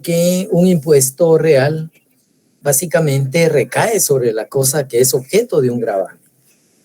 que un impuesto real básicamente recae sobre la cosa que es objeto de un gravamen.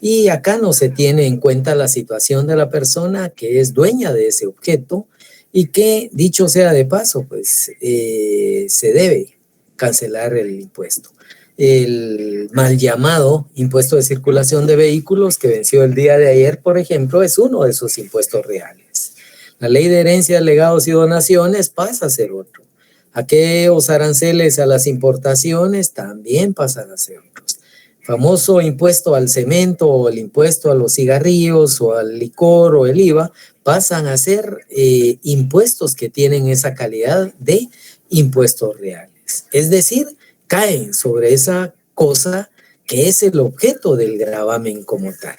Y acá no se tiene en cuenta la situación de la persona que es dueña de ese objeto y que, dicho sea de paso, pues se debe cancelar el impuesto. El mal llamado impuesto de circulación de vehículos que venció el día de ayer, por ejemplo, es uno de esos impuestos reales. La ley de herencias, legados y donaciones pasa a ser otro. Aquellos aranceles a las importaciones también pasan a ser otros. Famoso impuesto al cemento o el impuesto a los cigarrillos o al licor o el IVA pasan a ser impuestos que tienen esa calidad de impuestos reales. Es decir, caen sobre esa cosa que es el objeto del gravamen como tal.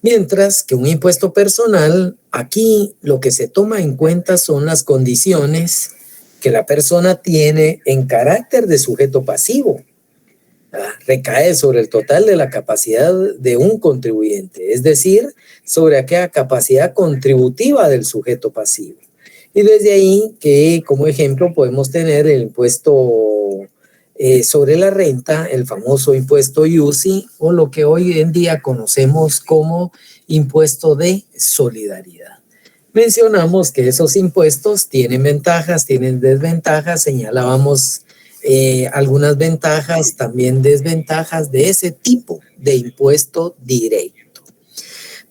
Mientras que un impuesto personal, aquí lo que se toma en cuenta son las condiciones que la persona tiene en carácter de sujeto pasivo. Recae sobre el total de la capacidad de un contribuyente, es decir, sobre aquella capacidad contributiva del sujeto pasivo. Y desde ahí que como ejemplo podemos tener el impuesto sobre la renta, el famoso impuesto IUSI o lo que hoy en día conocemos como impuesto de solidaridad. Mencionamos que esos impuestos tienen ventajas, tienen desventajas, señalábamos algunas ventajas, también desventajas de ese tipo de impuesto directo.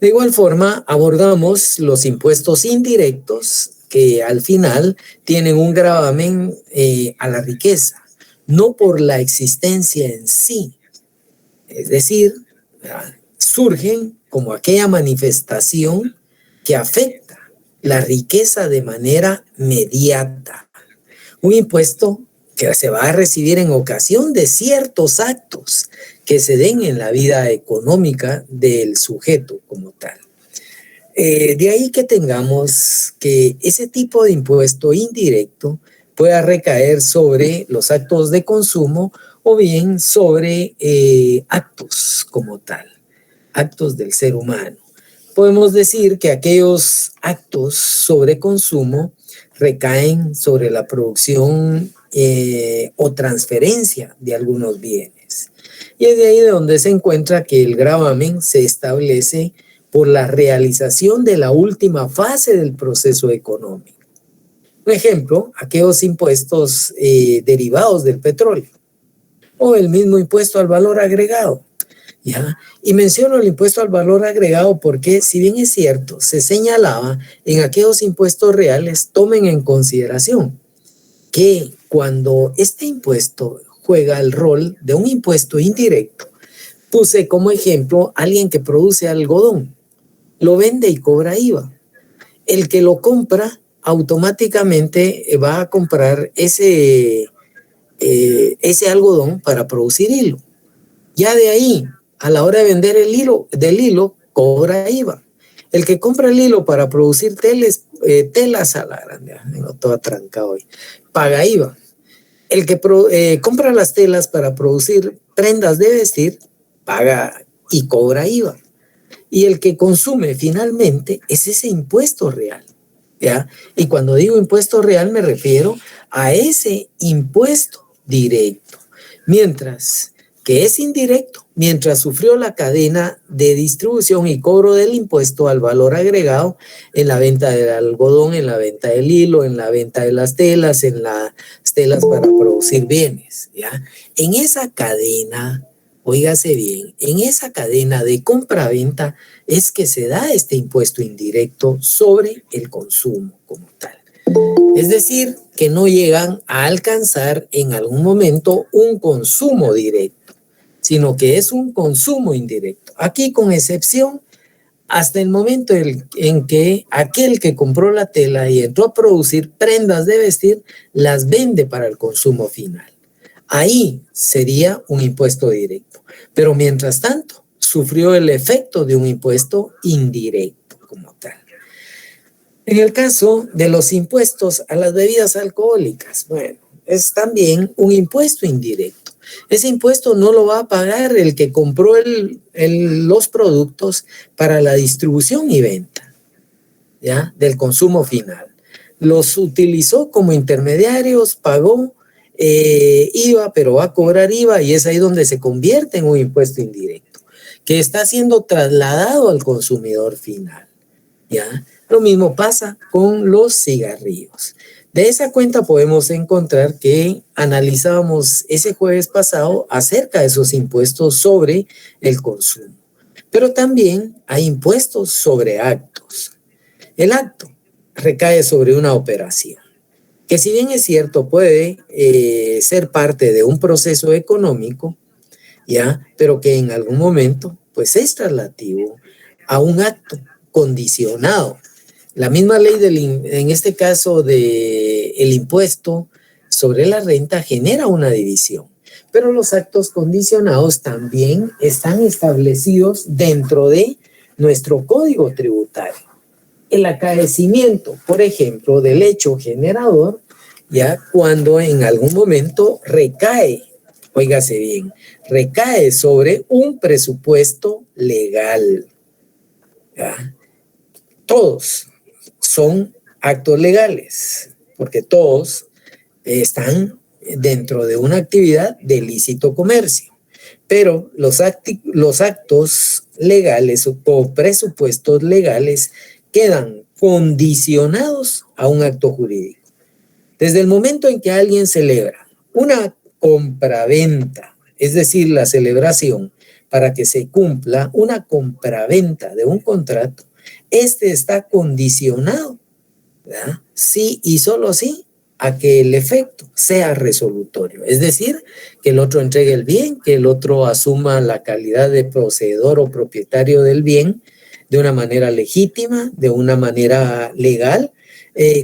De igual forma, abordamos los impuestos indirectos que al final tienen un gravamen a la riqueza, no por la existencia en sí. Es decir, surgen como aquella manifestación que afecta la riqueza de manera mediata. Un impuesto que se va a recibir en ocasión de ciertos actos que se den en la vida económica del sujeto como tal. De ahí que tengamos que ese tipo de impuesto indirecto pueda recaer sobre los actos de consumo o bien sobre actos como tal, actos del ser humano. Podemos decir que aquellos actos sobre consumo recaen sobre la producción o transferencia de algunos bienes. Y es de ahí de donde se encuentra que el gravamen se establece por la realización de la última fase del proceso económico. Por ejemplo, aquellos impuestos derivados del petróleo o el mismo impuesto al valor agregado. ¿Ya? Y menciono el impuesto al valor agregado porque, si bien es cierto, se señalaba en aquellos impuestos reales, tomen en consideración que cuando este impuesto juega el rol de un impuesto indirecto, puse como ejemplo a alguien que produce algodón, lo vende y cobra IVA. El que lo compra automáticamente va a comprar ese algodón para producir hilo. Ya de ahí, a la hora de vender el hilo, cobra IVA. El que compra el hilo para producir telas a la grande, vengo todo atrancado hoy, paga IVA. El que compra las telas para producir prendas de vestir, paga y cobra IVA. Y el que consume finalmente es ese impuesto real, ¿ya? Y cuando digo impuesto real me refiero a ese impuesto directo. Mientras que es indirecto, mientras sufrió la cadena de distribución y cobro del impuesto al valor agregado en la venta del algodón, en la venta del hilo, en la venta de las telas, en las telas para producir bienes, ¿ya? En esa cadena, óigase bien, en esa cadena de compra-venta es que se da este impuesto indirecto sobre el consumo como tal. Es decir, que no llegan a alcanzar en algún momento un consumo directo, sino que es un consumo indirecto. Aquí con excepción hasta el momento en que aquel que compró la tela y entró a producir prendas de vestir, las vende para el consumo final. Ahí sería un impuesto directo. Pero mientras tanto, sufrió el efecto de un impuesto indirecto como tal. En el caso de los impuestos a las bebidas alcohólicas, bueno, es también un impuesto indirecto. Ese impuesto no lo va a pagar el que compró los productos para la distribución y venta, ¿ya? Del consumo final. los utilizó como intermediarios, pagó IVA, pero va a cobrar IVA y es ahí donde se convierte en un impuesto indirecto, que está siendo trasladado al consumidor final, ¿ya? Lo mismo pasa con los cigarrillos. De esa cuenta podemos encontrar que analizábamos ese jueves pasado acerca de esos impuestos sobre el consumo. Pero también hay impuestos sobre actos. El acto recae sobre una operación, que si bien es cierto puede ser parte de un proceso económico, ¿ya? Pero que en algún momento pues es relativo a un acto condicionado. La misma ley en este caso del impuesto sobre la renta genera una división, pero los actos condicionados también están establecidos dentro de nuestro código tributario. El acaecimiento, por ejemplo, del hecho generador, ya cuando en algún momento recae, óigase bien, recae sobre un presupuesto legal. ¿Ya? Todos son actos legales, porque todos están dentro de una actividad de lícito comercio, pero los actos legales o presupuestos legales quedan condicionados a un acto jurídico. Desde el momento en que alguien celebra una compraventa, es decir, la celebración para que se cumpla una compraventa de un contrato, este está condicionado, ¿verdad? Sí y solo sí a que el efecto sea resolutorio, es decir, que el otro entregue el bien, que el otro asuma la calidad de poseedor o propietario del bien de una manera legítima, de una manera legal,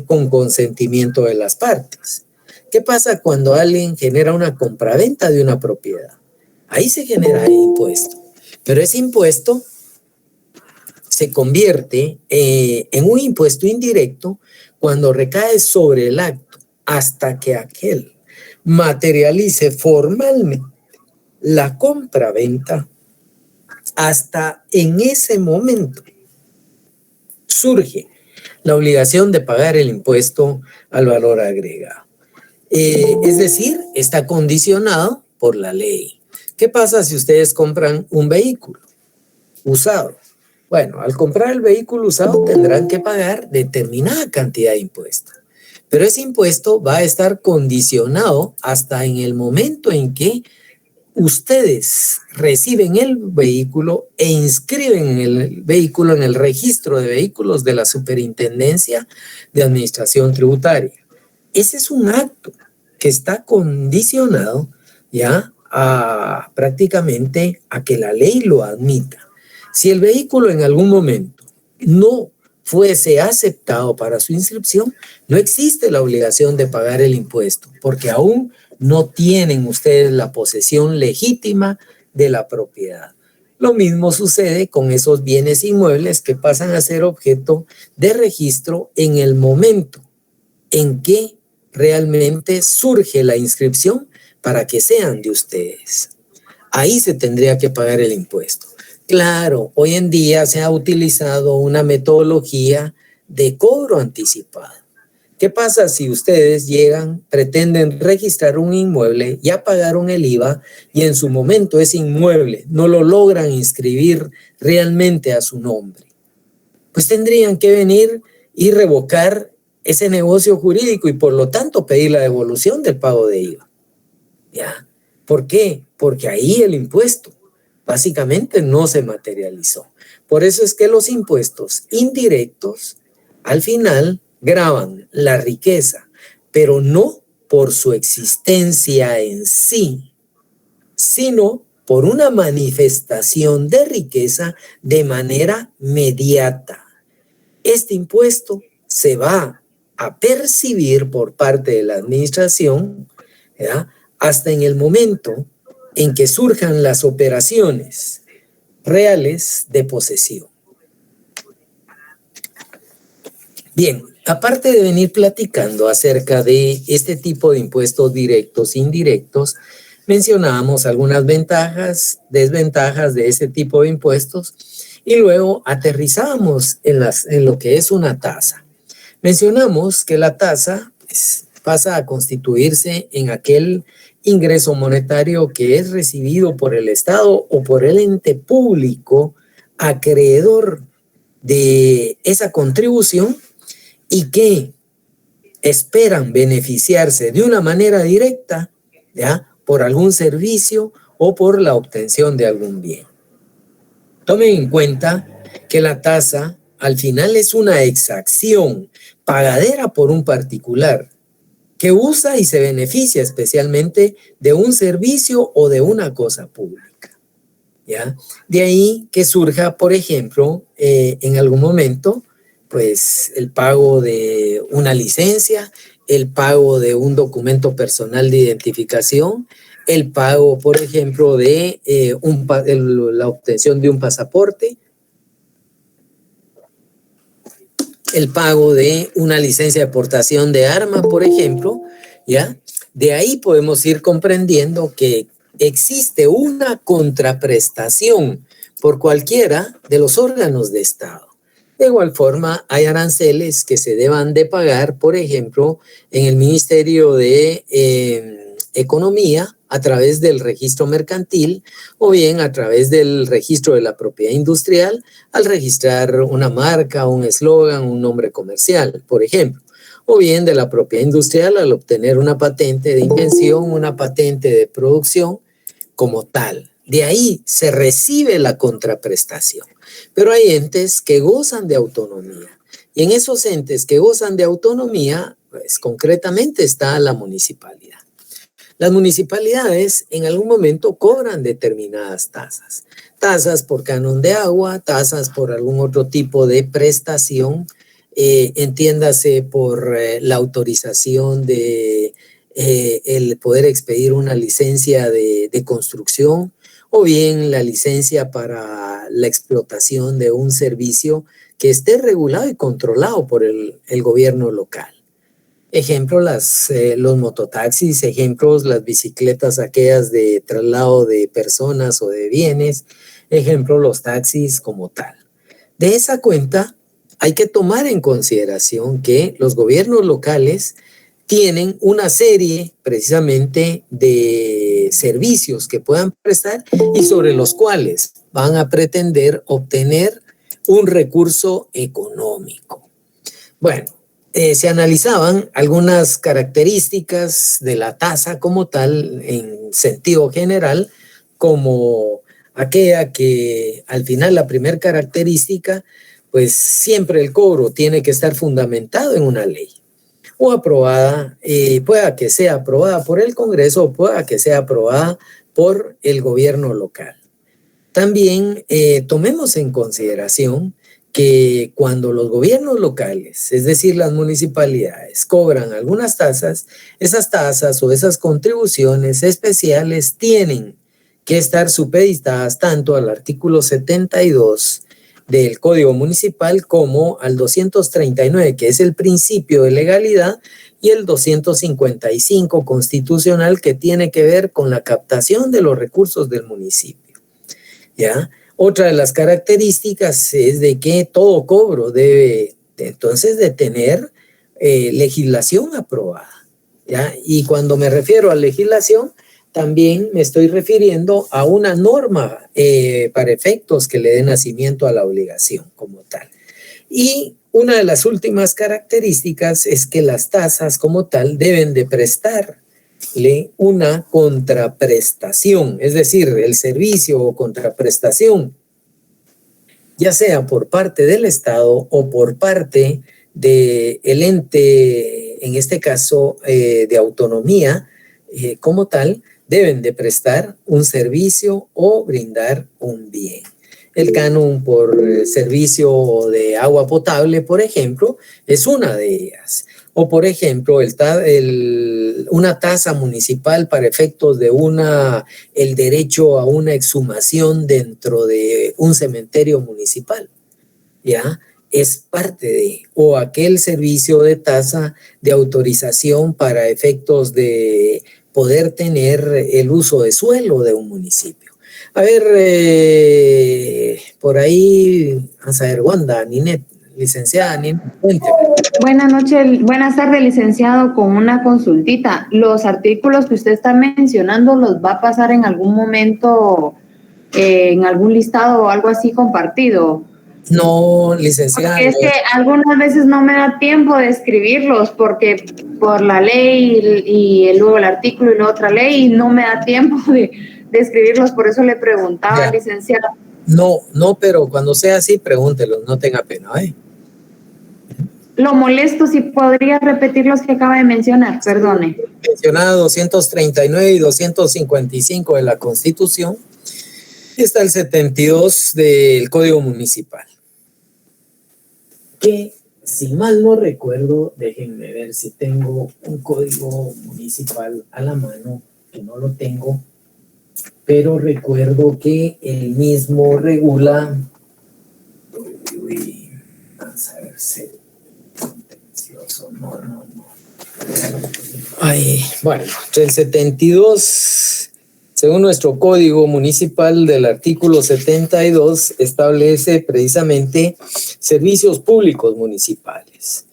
con consentimiento de las partes. ¿Qué pasa cuando alguien genera una compraventa de una propiedad? Ahí se genera el impuesto, pero ese impuesto se convierte en un impuesto indirecto cuando recae sobre el acto hasta que aquel materialice formalmente la compraventa. Hasta en ese momento surge la obligación de pagar el impuesto al valor agregado. Es decir, está condicionado por la ley. ¿Qué pasa si ustedes compran un vehículo usado? Bueno, al comprar el vehículo usado tendrán que pagar determinada cantidad de impuestos, pero ese impuesto va a estar condicionado hasta en el momento en que ustedes reciben el vehículo e inscriben el vehículo en el registro de vehículos de la Superintendencia de Administración Tributaria. Ese es un acto que está condicionado ya prácticamente a que la ley lo admita. Si el vehículo en algún momento no fuese aceptado para su inscripción, no existe la obligación de pagar el impuesto, porque aún no tienen ustedes la posesión legítima de la propiedad. Lo mismo sucede con esos bienes inmuebles que pasan a ser objeto de registro en el momento en que realmente surge la inscripción para que sean de ustedes. Ahí se tendría que pagar el impuesto. Claro, hoy en día se ha utilizado una metodología de cobro anticipado. ¿Qué pasa si ustedes pretenden registrar un inmueble, ya pagaron el IVA y en su momento ese inmueble no lo logran inscribir realmente a su nombre? Pues tendrían que venir y revocar ese negocio jurídico y por lo tanto pedir la devolución del pago de IVA. ¿Ya? ¿Por qué? Porque ahí el impuesto básicamente no se materializó. Por eso es que los impuestos indirectos al final gravan la riqueza, pero no por su existencia en sí, sino por una manifestación de riqueza de manera mediata. Este impuesto se va a percibir por parte de la administración, ¿ya?, hasta en el momento en que surjan las operaciones reales de posesión. Bien, aparte de venir platicando acerca de este tipo de impuestos directos e indirectos, mencionábamos algunas ventajas, desventajas de ese tipo de impuestos y luego aterrizábamos en lo que es una tasa. Mencionamos que la tasa pasa a constituirse en aquel ingreso monetario que es recibido por el Estado o por el ente público acreedor de esa contribución y que esperan beneficiarse de una manera directa, ¿ya?, por algún servicio o por la obtención de algún bien. Tomen en cuenta que la tasa al final es una exacción pagadera por un particular que usa y se beneficia especialmente de un servicio o de una cosa pública, ¿ya? De ahí que surja, por ejemplo, en algún momento, pues el pago de una licencia, el pago de un documento personal de identificación, el pago, por ejemplo, de la obtención de un pasaporte, el pago de una licencia de portación de armas, por ejemplo, ¿ya? De ahí podemos ir comprendiendo que existe una contraprestación por cualquiera de los órganos de Estado. De igual forma, hay aranceles que se deban de pagar, por ejemplo, en el Ministerio de Economía a través del registro mercantil o bien a través del registro de la propiedad industrial al registrar una marca, un eslogan, un nombre comercial, por ejemplo, o bien de la propiedad industrial al obtener una patente de invención, una patente de producción como tal. De ahí se recibe la contraprestación. Pero hay entes que gozan de autonomía. Y en esos entes que gozan de autonomía, pues concretamente está la municipalidad. Las municipalidades en algún momento cobran determinadas tasas. Tasas por canon de agua, tasas por algún otro tipo de prestación, entiéndase por la autorización de el poder expedir una licencia de construcción o bien la licencia para la explotación de un servicio que esté regulado y controlado por el gobierno local. Ejemplo, los mototaxis, ejemplos, las bicicletas aquellas de traslado de personas o de bienes, ejemplo, los taxis como tal. De esa cuenta, hay que tomar en consideración que los gobiernos locales tienen una serie precisamente de servicios que puedan prestar y sobre los cuales van a pretender obtener un recurso económico. Bueno, se analizaban algunas características de la tasa como tal en sentido general, como aquella que al final la primera característica, pues siempre el cobro tiene que estar fundamentado en una ley o aprobada, pueda que sea aprobada por el Congreso o pueda que sea aprobada por el gobierno local. También tomemos en consideración que cuando los gobiernos locales, es decir, las municipalidades, cobran algunas tasas, esas tasas o esas contribuciones especiales tienen que estar supeditadas tanto al artículo 72 del Código Municipal como al 239, que es el principio de legalidad, y el 255 constitucional, que tiene que ver con la captación de los recursos del municipio, ¿ya? Otra de las características es de que todo cobro debe entonces de tener legislación aprobada, ¿ya? Y cuando me refiero a legislación, también me estoy refiriendo a una norma para efectos que le dé nacimiento a la obligación como tal. Y una de las últimas características es que las tasas como tal deben de prestarle una contraprestación, es decir, el servicio o contraprestación, ya sea por parte del Estado o por parte del ente, en este caso de autonomía como tal, deben de prestar un servicio o brindar un bien. El canon por servicio de agua potable, por ejemplo, es una de ellas. O, por ejemplo, una tasa municipal para efectos de el derecho a una exhumación dentro de un cementerio municipal, ¿ya? Es parte de, o aquel servicio de tasa de autorización para efectos de poder tener el uso de suelo de un municipio. A ver, por ahí, vamos a ver, Wanda, Ninet, licenciada Nina, cuénteme. Buenas noches, buenas tardes, licenciado, con una consultita. ¿Los artículos que usted está mencionando los va a pasar en algún momento en algún listado o algo así compartido? No, licenciada. Porque es que algunas veces no me da tiempo de escribirlos porque por la ley y luego el artículo y la otra ley no me da tiempo de escribirlos, por eso le preguntaba, Ya. licenciada. No, pero cuando sea así, pregúntelo, no tenga pena, ¿eh? Lo molesto si podría repetir los que acaba de mencionar, perdone. Mencionada 239 y 255 de la Constitución, y está el 72 del Código Municipal. Que, si mal no recuerdo, déjenme ver si tengo un código municipal a la mano, que no lo tengo, pero recuerdo que el mismo regula. Vamos a ver si contencioso. No. Ay, bueno, el 72, según nuestro código municipal del artículo 72, establece precisamente servicios públicos municipales.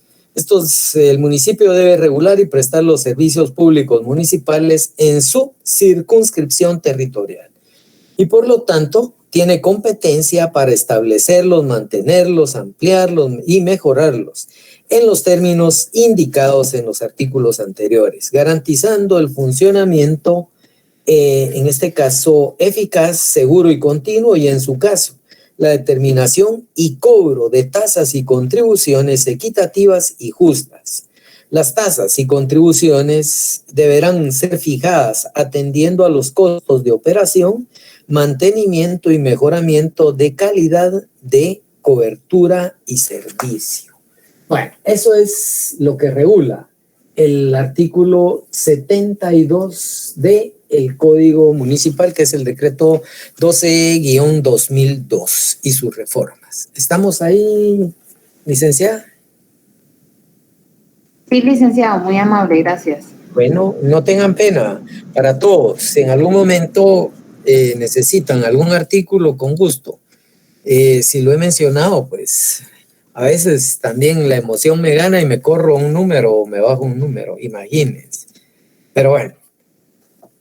El municipio debe regular y prestar los servicios públicos municipales en su circunscripción territorial y por lo tanto tiene competencia para establecerlos, mantenerlos, ampliarlos y mejorarlos en los términos indicados en los artículos anteriores, garantizando el funcionamiento, en este caso, eficaz, seguro y continuo, y en su caso, la determinación y cobro de tasas y contribuciones equitativas y justas. Las tasas y contribuciones deberán ser fijadas atendiendo a los costos de operación, mantenimiento y mejoramiento de calidad de cobertura y servicio. Bueno, eso es lo que regula el artículo 72 del Código Municipal, que es el decreto 12-2002 y sus reformas. ¿Estamos ahí, licenciada? Sí, licenciado, muy amable, gracias. Bueno, no tengan pena, para todos. Si en algún momento necesitan algún artículo, con gusto. Si lo he mencionado, pues a veces también la emoción me gana y me corro un número o me bajo un número, imagínense. Pero bueno,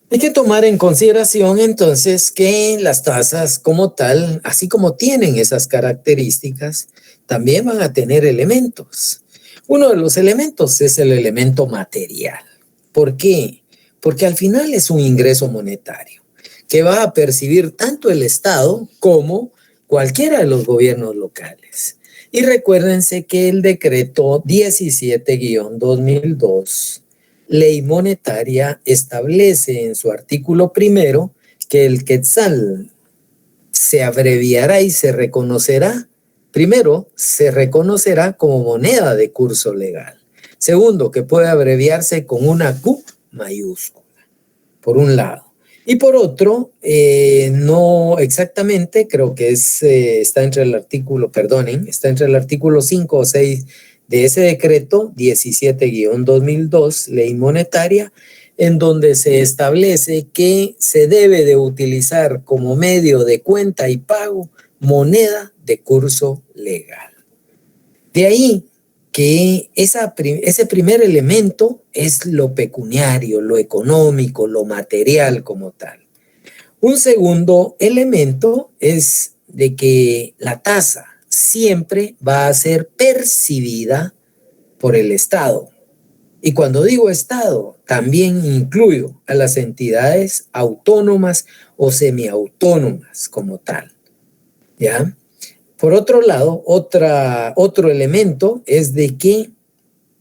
hay que tomar en consideración entonces que las tasas como tal, así como tienen esas características, también van a tener elementos. Uno de los elementos es el elemento material. ¿Por qué? Porque al final es un ingreso monetario que va a percibir tanto el Estado como cualquiera de los gobiernos locales. Y recuérdense que el decreto 17-2002, ley monetaria, establece en su artículo primero que el quetzal se abreviará y se reconocerá. Primero, se reconocerá como moneda de curso legal. Segundo, que puede abreviarse con una Q mayúscula, por un lado. Y por otro, no exactamente, creo que está entre el artículo 5 o 6 de ese decreto 17-2002, ley monetaria, en donde se establece que se debe de utilizar como medio de cuenta y pago moneda de curso legal. De ahí que ese primer elemento es lo pecuniario, lo económico, lo material como tal. Un segundo elemento es de que la tasa siempre va a ser percibida por el Estado. Y cuando digo Estado, también incluyo a las entidades autónomas o semiautónomas como tal. ¿Ya? Por otro lado, otro elemento es de que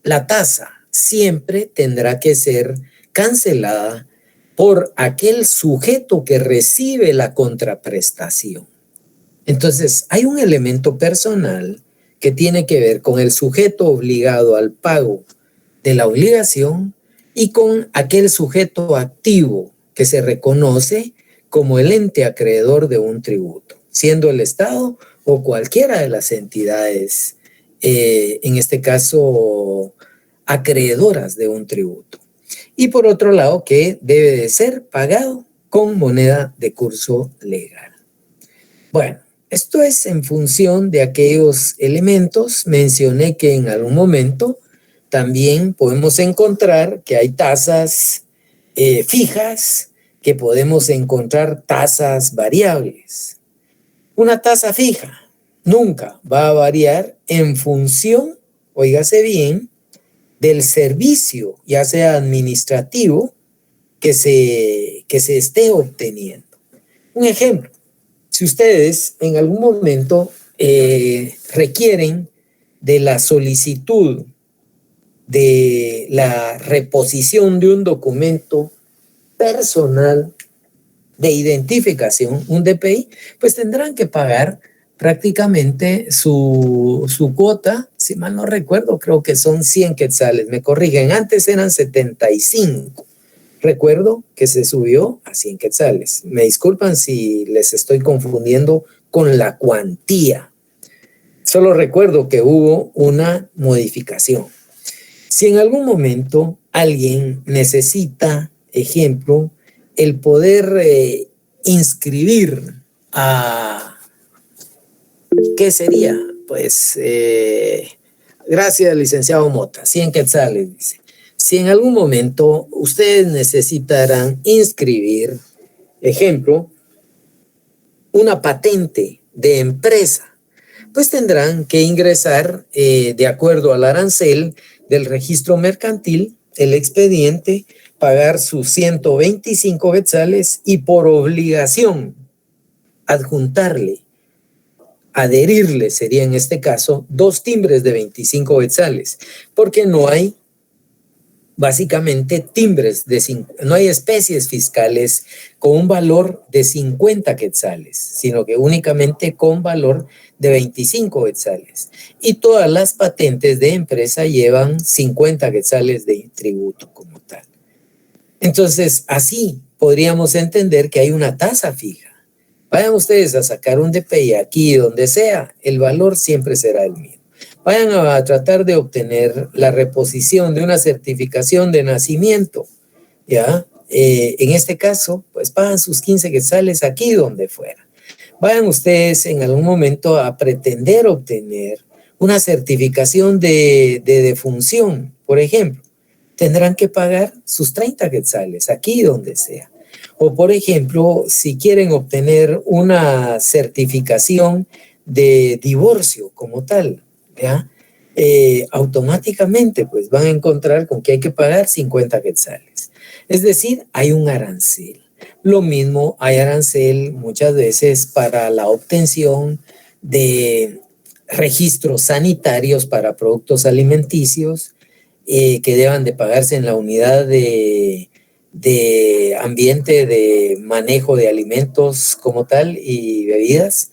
la tasa siempre tendrá que ser cancelada por aquel sujeto que recibe la contraprestación. Entonces, hay un elemento personal que tiene que ver con el sujeto obligado al pago de la obligación y con aquel sujeto activo que se reconoce como el ente acreedor de un tributo, siendo el Estado o cualquiera de las entidades, en este caso, acreedoras de un tributo. Y por otro lado, que debe de ser pagado con moneda de curso legal. Bueno, Esto es en función de aquellos elementos. Mencioné que en algún momento también podemos encontrar que hay tasas fijas, que podemos encontrar tasas variables. Una tasa fija nunca va a variar en función, óigase bien, del servicio, ya sea administrativo, que se esté obteniendo. Un ejemplo, si ustedes en algún momento requieren de la solicitud de la reposición de un documento personal de identificación, un DPI, pues tendrán que pagar prácticamente su cuota. Si mal no recuerdo, creo que son 100 quetzales, me corrigen, antes eran 75. Recuerdo que se subió a 100 quetzales. Me disculpan si les estoy confundiendo con la cuantía. Solo recuerdo que hubo una modificación. Si en algún momento alguien necesita, ejemplo, el poder inscribir a, ¿qué sería? Pues, gracias, licenciado Mota, 100 quetzales, dice. Si en algún momento ustedes necesitarán inscribir, ejemplo, una patente de empresa, pues tendrán que ingresar, de acuerdo al arancel del registro mercantil, el expediente, pagar sus 125 quetzales y por obligación adjuntarle, adherirle, sería en este caso, 2 timbres de 25 quetzales, porque no hay básicamente timbres, no hay especies fiscales con un valor de 50 quetzales, sino que únicamente con valor de 25 quetzales. Y todas las patentes de empresa llevan 50 quetzales de tributo como tal. Entonces, así podríamos entender que hay una tasa fija. Vayan ustedes a sacar un DPI aquí, donde sea, el valor siempre será el mismo. Vayan a tratar de obtener la reposición de una certificación de nacimiento, ¿ya? En este caso, pues pagan sus 15 quetzales aquí donde fuera. Vayan ustedes en algún momento a pretender obtener una certificación de defunción, por ejemplo. Tendrán que pagar sus 30 quetzales aquí donde sea. O, por ejemplo, si quieren obtener una certificación de divorcio como tal, ¿ya? Automáticamente pues van a encontrar con que hay que pagar 50 quetzales. Es decir, hay un arancel. Lo mismo hay arancel muchas veces para la obtención de registros sanitarios para productos alimenticios que deban de pagarse en la unidad de ambiente de manejo de alimentos como tal y bebidas.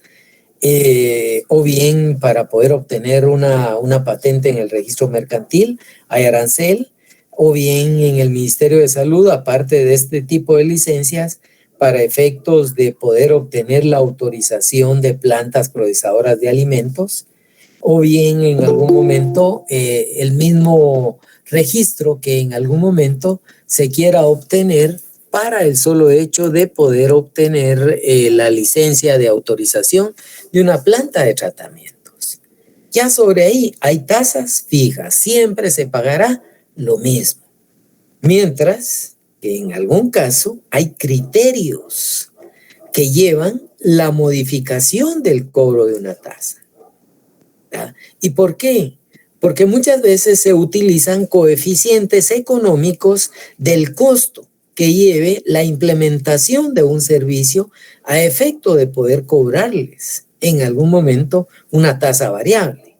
O bien para poder obtener una patente en el registro mercantil, hay arancel, o bien en el Ministerio de Salud, aparte de este tipo de licencias, para efectos de poder obtener la autorización de plantas procesadoras de alimentos, o bien en algún momento el mismo registro que en algún momento se quiera obtener para el solo hecho de poder obtener la licencia de autorización de una planta de tratamientos. Ya sobre ahí hay tasas fijas, siempre se pagará lo mismo. Mientras que en algún caso hay criterios que llevan la modificación del cobro de una tasa. ¿Ya? ¿Y por qué? Porque muchas veces se utilizan coeficientes económicos del costo que lleve la implementación de un servicio a efecto de poder cobrarles en algún momento una tasa variable.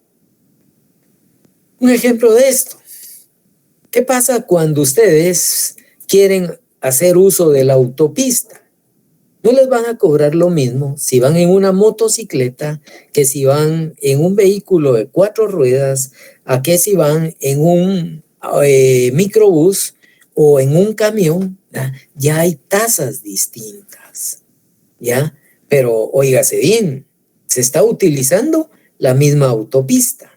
Un ejemplo de esto. ¿Qué pasa cuando ustedes quieren hacer uso de la autopista? No les van a cobrar lo mismo si van en una motocicleta que si van en un vehículo de 4 ruedas, a que si van en un microbús o en un camión. Ya hay tasas distintas, ¿ya? Pero óigase bien, se está utilizando la misma autopista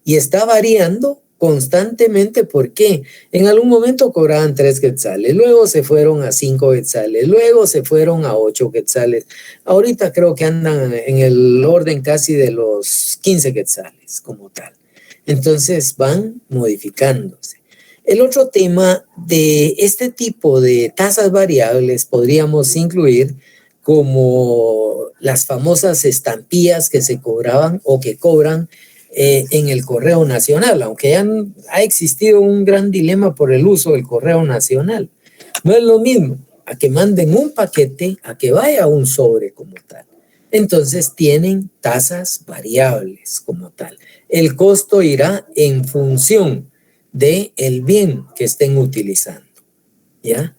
y está variando constantemente. ¿Por qué? En algún momento cobraban 3 quetzales, luego se fueron a 5 quetzales, luego se fueron a 8 quetzales. Ahorita creo que andan en el orden casi de los 15 quetzales como tal. Entonces van modificándose. El otro tema de este tipo de tasas variables podríamos incluir como las famosas estampillas que se cobraban o que cobran en el Correo Nacional, aunque ha existido un gran dilema por el uso del Correo Nacional. No es lo mismo a que manden un paquete a que vaya un sobre como tal. Entonces tienen tasas variables como tal. El costo irá en función del bien que estén utilizando, ¿ya?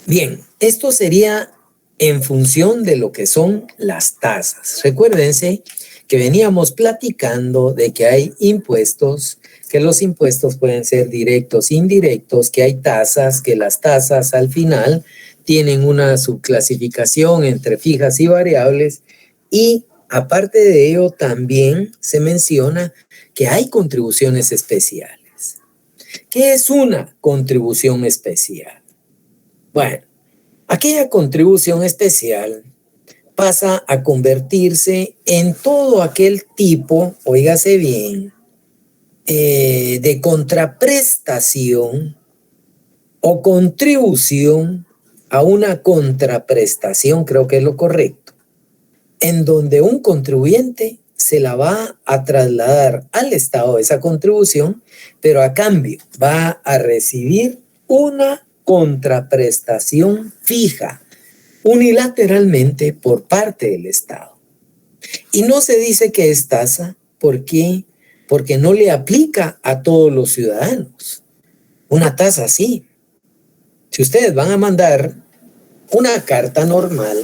Bien, esto sería en función de lo que son las tasas. Recuérdense que veníamos platicando de que hay impuestos, que los impuestos pueden ser directos, indirectos, que hay tasas, que las tasas al final tienen una subclasificación entre fijas y variables, y aparte de ello también se menciona que hay contribuciones especiales. ¿Qué es una contribución especial? Bueno, aquella contribución especial pasa a convertirse en todo aquel tipo, óigase bien, de contraprestación o contribución a una contraprestación, creo que es lo correcto, en donde un contribuyente se la va a trasladar al Estado esa contribución, pero a cambio va a recibir una contraprestación fija unilateralmente por parte del Estado. Y no se dice que es tasa, ¿por qué? Porque no le aplica a todos los ciudadanos. Una tasa sí. Si ustedes van a mandar una carta normal,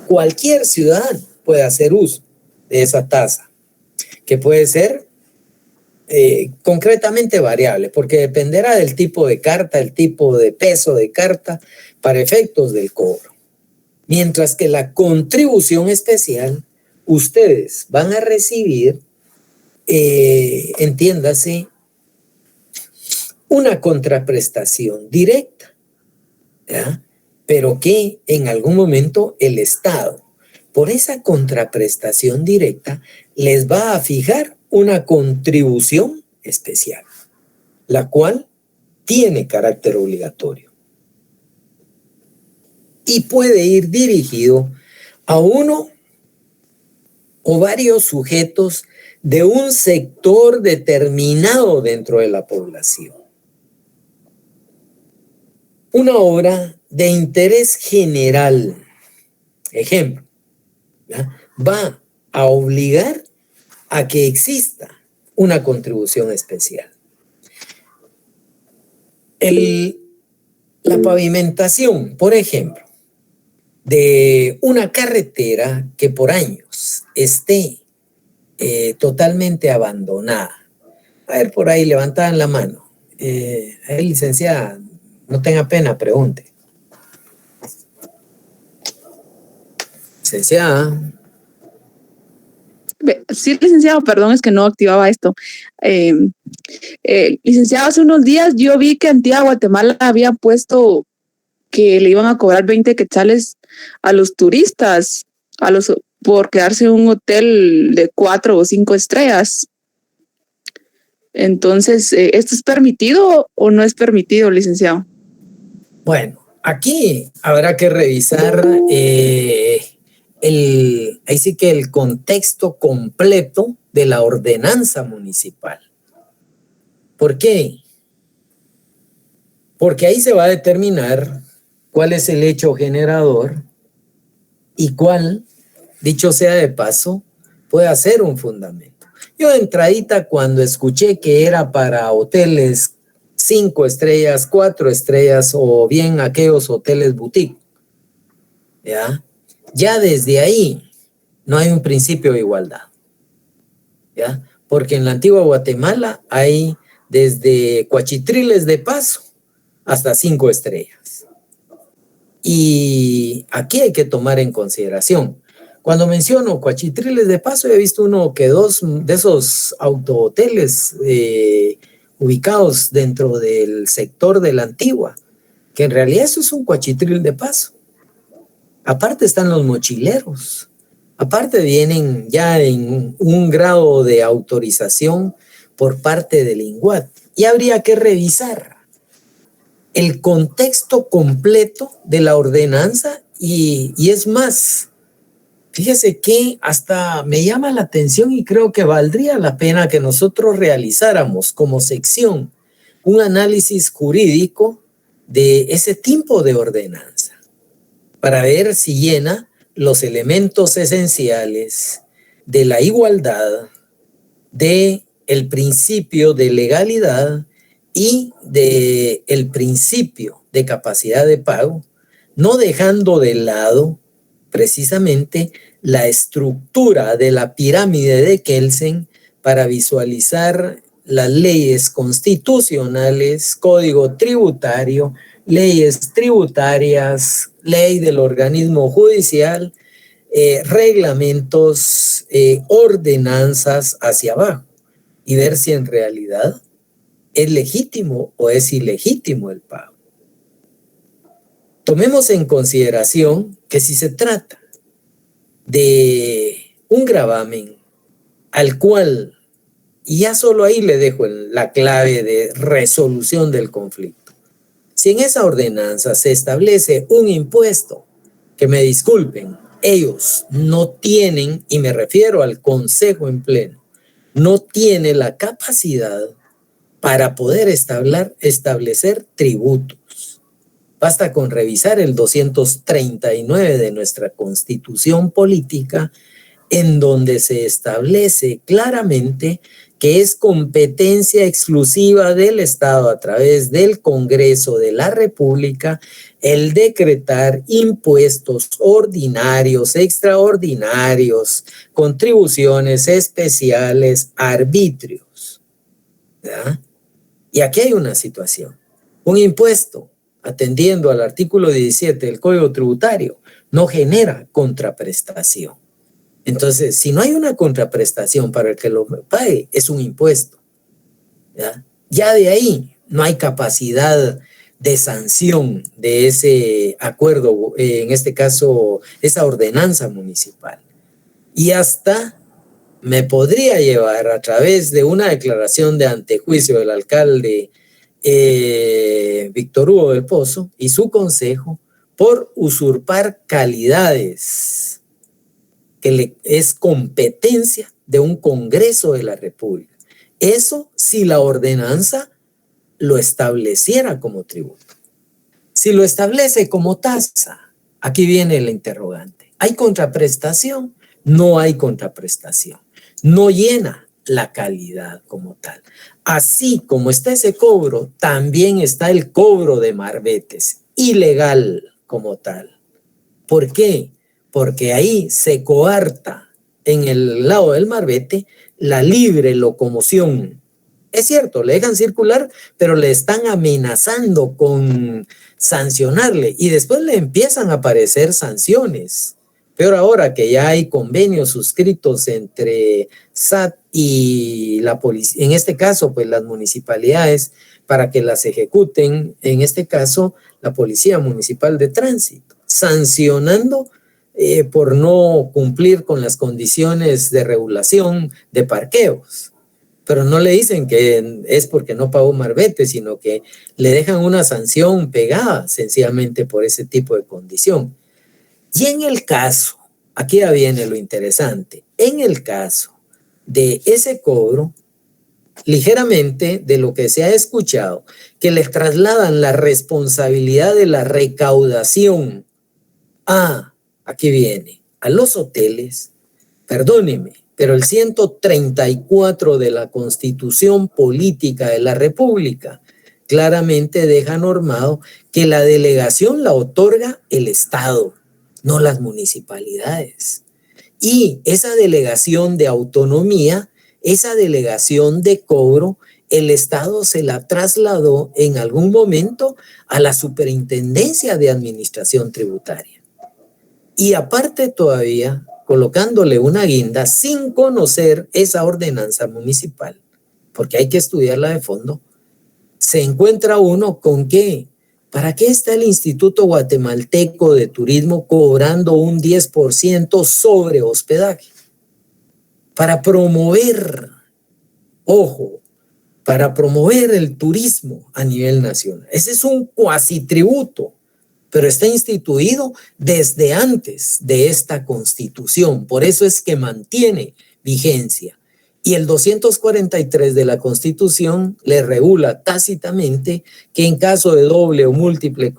cualquier ciudadano puede hacer uso de esa tasa, que puede ser concretamente variable, porque dependerá del tipo de carta, el tipo de peso de carta para efectos del cobro. Mientras que la contribución especial, ustedes van a recibir, entiéndase, una contraprestación directa, ¿ya? Pero que en algún momento el Estado, por esa contraprestación directa, les va a fijar una contribución especial, la cual tiene carácter obligatorio y puede ir dirigido a uno o varios sujetos de un sector determinado dentro de la población. Una obra de interés general, ejemplo, ¿ya?, va a obligar a que exista una contribución especial. La pavimentación, por ejemplo, de una carretera que por años esté totalmente abandonada. A ver, por ahí levantaban la mano. Licenciada, no tenga pena, pregunte. Licenciada. Sí, licenciado, perdón, es que no activaba esto. Licenciado, hace unos días yo vi que Antigua Guatemala había puesto que le iban a cobrar 20 quetzales a los turistas, por quedarse en un hotel de 4 o 5 estrellas. Entonces, ¿esto es permitido o no es permitido, licenciado? Bueno, aquí habrá que revisar ahí sí que el contexto completo de la ordenanza municipal. ¿Por qué? Porque ahí se va a determinar cuál es el hecho generador y cuál, dicho sea de paso, puede ser un fundamento. Yo de entradita, cuando escuché que era para hoteles 5 estrellas, 4 estrellas o bien aquellos hoteles boutique, ya desde ahí no hay un principio de igualdad, ¿ya? Porque en la Antigua Guatemala hay desde cuachitriles de paso hasta 5 estrellas. Y aquí hay que tomar en consideración, Cuando menciono cuachitriles de paso, he visto uno que dos de esos autohoteles ubicados dentro del sector de la Antigua, que en realidad eso es un cuachitril de paso. Aparte están los mochileros, aparte vienen ya en un grado de autorización por parte del INGUAT. Y habría que revisar el contexto completo de la ordenanza y es más, fíjese que hasta me llama la atención y creo que valdría la pena que nosotros realizáramos como sección un análisis jurídico de ese tipo de ordenanza para ver si llena los elementos esenciales de la igualdad, de el principio de legalidad y de el principio de capacidad de pago, no dejando de lado precisamente la estructura de la pirámide de Kelsen para visualizar las leyes constitucionales, código tributario, leyes tributarias, ley del organismo judicial, reglamentos, ordenanzas hacia abajo y ver si en realidad es legítimo o es ilegítimo el pago. Tomemos en consideración que si se trata de un gravamen al cual, y ya solo ahí le dejo la clave de resolución del conflicto, si en esa ordenanza se establece un impuesto, que me disculpen, ellos no tienen, y me refiero al Consejo en pleno, no tiene la capacidad para poder establecer tributos. Basta con revisar el 239 de nuestra Constitución Política, en donde se establece claramente que es competencia exclusiva del Estado a través del Congreso de la República el decretar impuestos ordinarios, extraordinarios, contribuciones especiales, arbitrios, ¿verdad? Y aquí hay una situación. Un impuesto, atendiendo al artículo 17 del Código Tributario, no genera contraprestación. Entonces, si no hay una contraprestación para el que lo pague, es un impuesto. Ya de ahí no hay capacidad de sanción de ese acuerdo, en este caso, esa ordenanza municipal. Y hasta me podría llevar a través de una declaración de antejuicio del alcalde Víctor Hugo del Pozo y su consejo por usurpar calidades que es competencia de un Congreso de la República. Eso si la ordenanza lo estableciera como tributo. Si lo establece como tasa, aquí viene la interrogante. ¿Hay contraprestación? No hay contraprestación. No llena la calidad como tal. Así como está ese cobro, también está el cobro de marbetes, ilegal como tal. ¿Por qué? Porque ahí se coarta en el lado del marbete la libre locomoción. Es cierto, le dejan circular, pero le están amenazando con sancionarle y después le empiezan a aparecer sanciones. Peor ahora que ya hay convenios suscritos entre SAT y la policía, en este caso, pues las municipalidades, para que las ejecuten, en este caso, la Policía Municipal de Tránsito, sancionando por no cumplir con las condiciones de regulación de parqueos. Pero no le dicen que es porque no pagó marbete, sino que le dejan una sanción pegada sencillamente por ese tipo de condición. Y en el caso, aquí ya viene lo interesante, en el caso de ese cobro, ligeramente de lo que se ha escuchado, que les trasladan la responsabilidad de la recaudación aquí viene, a los hoteles, perdóneme, pero el 134 de la Constitución Política de la República claramente deja normado que la delegación la otorga el Estado, no las municipalidades. Y esa delegación de autonomía, esa delegación de cobro, el Estado se la trasladó en algún momento a la Superintendencia de Administración Tributaria. Y aparte todavía, colocándole una guinda sin conocer esa ordenanza municipal, porque hay que estudiarla de fondo, se encuentra uno con que, ¿para qué está el Instituto Guatemalteco de Turismo cobrando un 10% sobre hospedaje? Para promover, ojo, para promover el turismo a nivel nacional. Ese es un cuasi tributo, pero está instituido desde antes de esta Constitución. Por eso es que mantiene vigencia. Y el 243 de la Constitución le regula tácitamente que en caso de doble o múltiple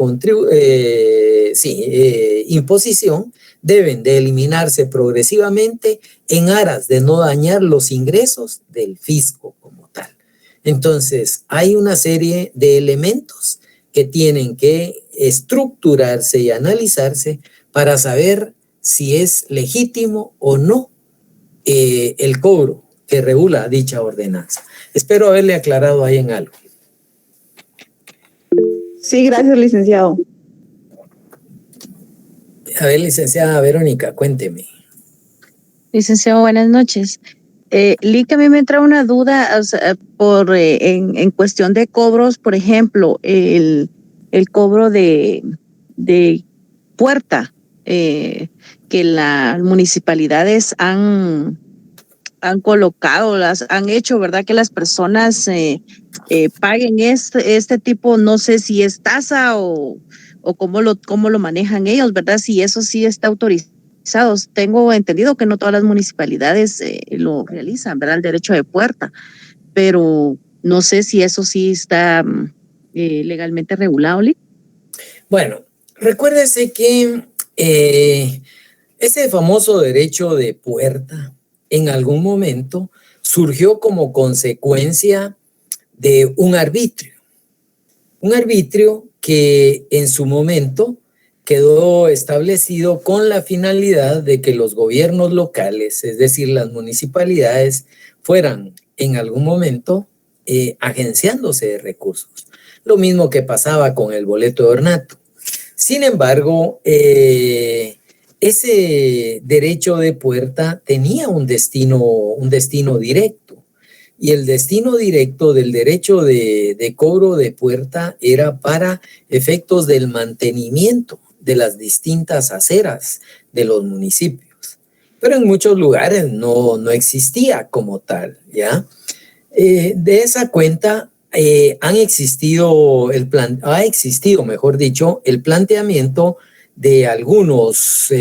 imposición deben de eliminarse progresivamente en aras de no dañar los ingresos del fisco como tal. Entonces, hay una serie de elementos que tienen que estructurarse y analizarse para saber si es legítimo o no el cobro que regula dicha ordenanza. Espero haberle aclarado ahí en algo. Sí, gracias, licenciado. A ver, licenciada Verónica, cuénteme. Licenciado, buenas noches. Lick, a mí me entra una duda, o sea, en cuestión de cobros, por ejemplo, el cobro de puerta que las municipalidades han colocado, han hecho, ¿verdad? Que las personas paguen este tipo, no sé si es tasa o cómo lo manejan ellos, ¿verdad? Si eso sí está autorizado. Tengo entendido que no todas las municipalidades lo realizan, ¿verdad? El derecho de puerta, pero no sé si eso sí está legalmente regulado. Bueno, recuérdese que ese famoso derecho de puerta en algún momento surgió como consecuencia de un arbitrio que en su momento quedó establecido con la finalidad de que los gobiernos locales, es decir, las municipalidades, fueran en algún momento agenciándose de recursos. Lo mismo que pasaba con el boleto de ornato. Sin embargo, ese derecho de puerta tenía un destino directo. Y el destino directo del derecho de cobro de puerta era para efectos del mantenimiento de las distintas aceras de los municipios. Pero en muchos lugares no existía como tal, ¿ya? De esa cuenta ha existido, mejor dicho, el planteamiento de algunas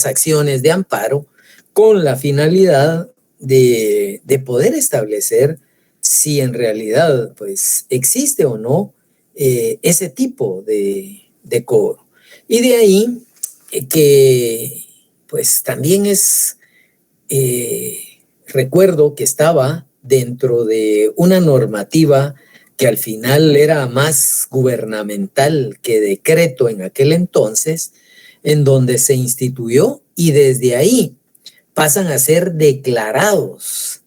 acciones de amparo con la finalidad de poder establecer si en realidad pues existe o no ese tipo de cobro. Y de ahí que pues también recuerdo que estaba dentro de una normativa que al final era más gubernamental que decreto en aquel entonces, en donde se instituyó y desde ahí pasan a ser declarados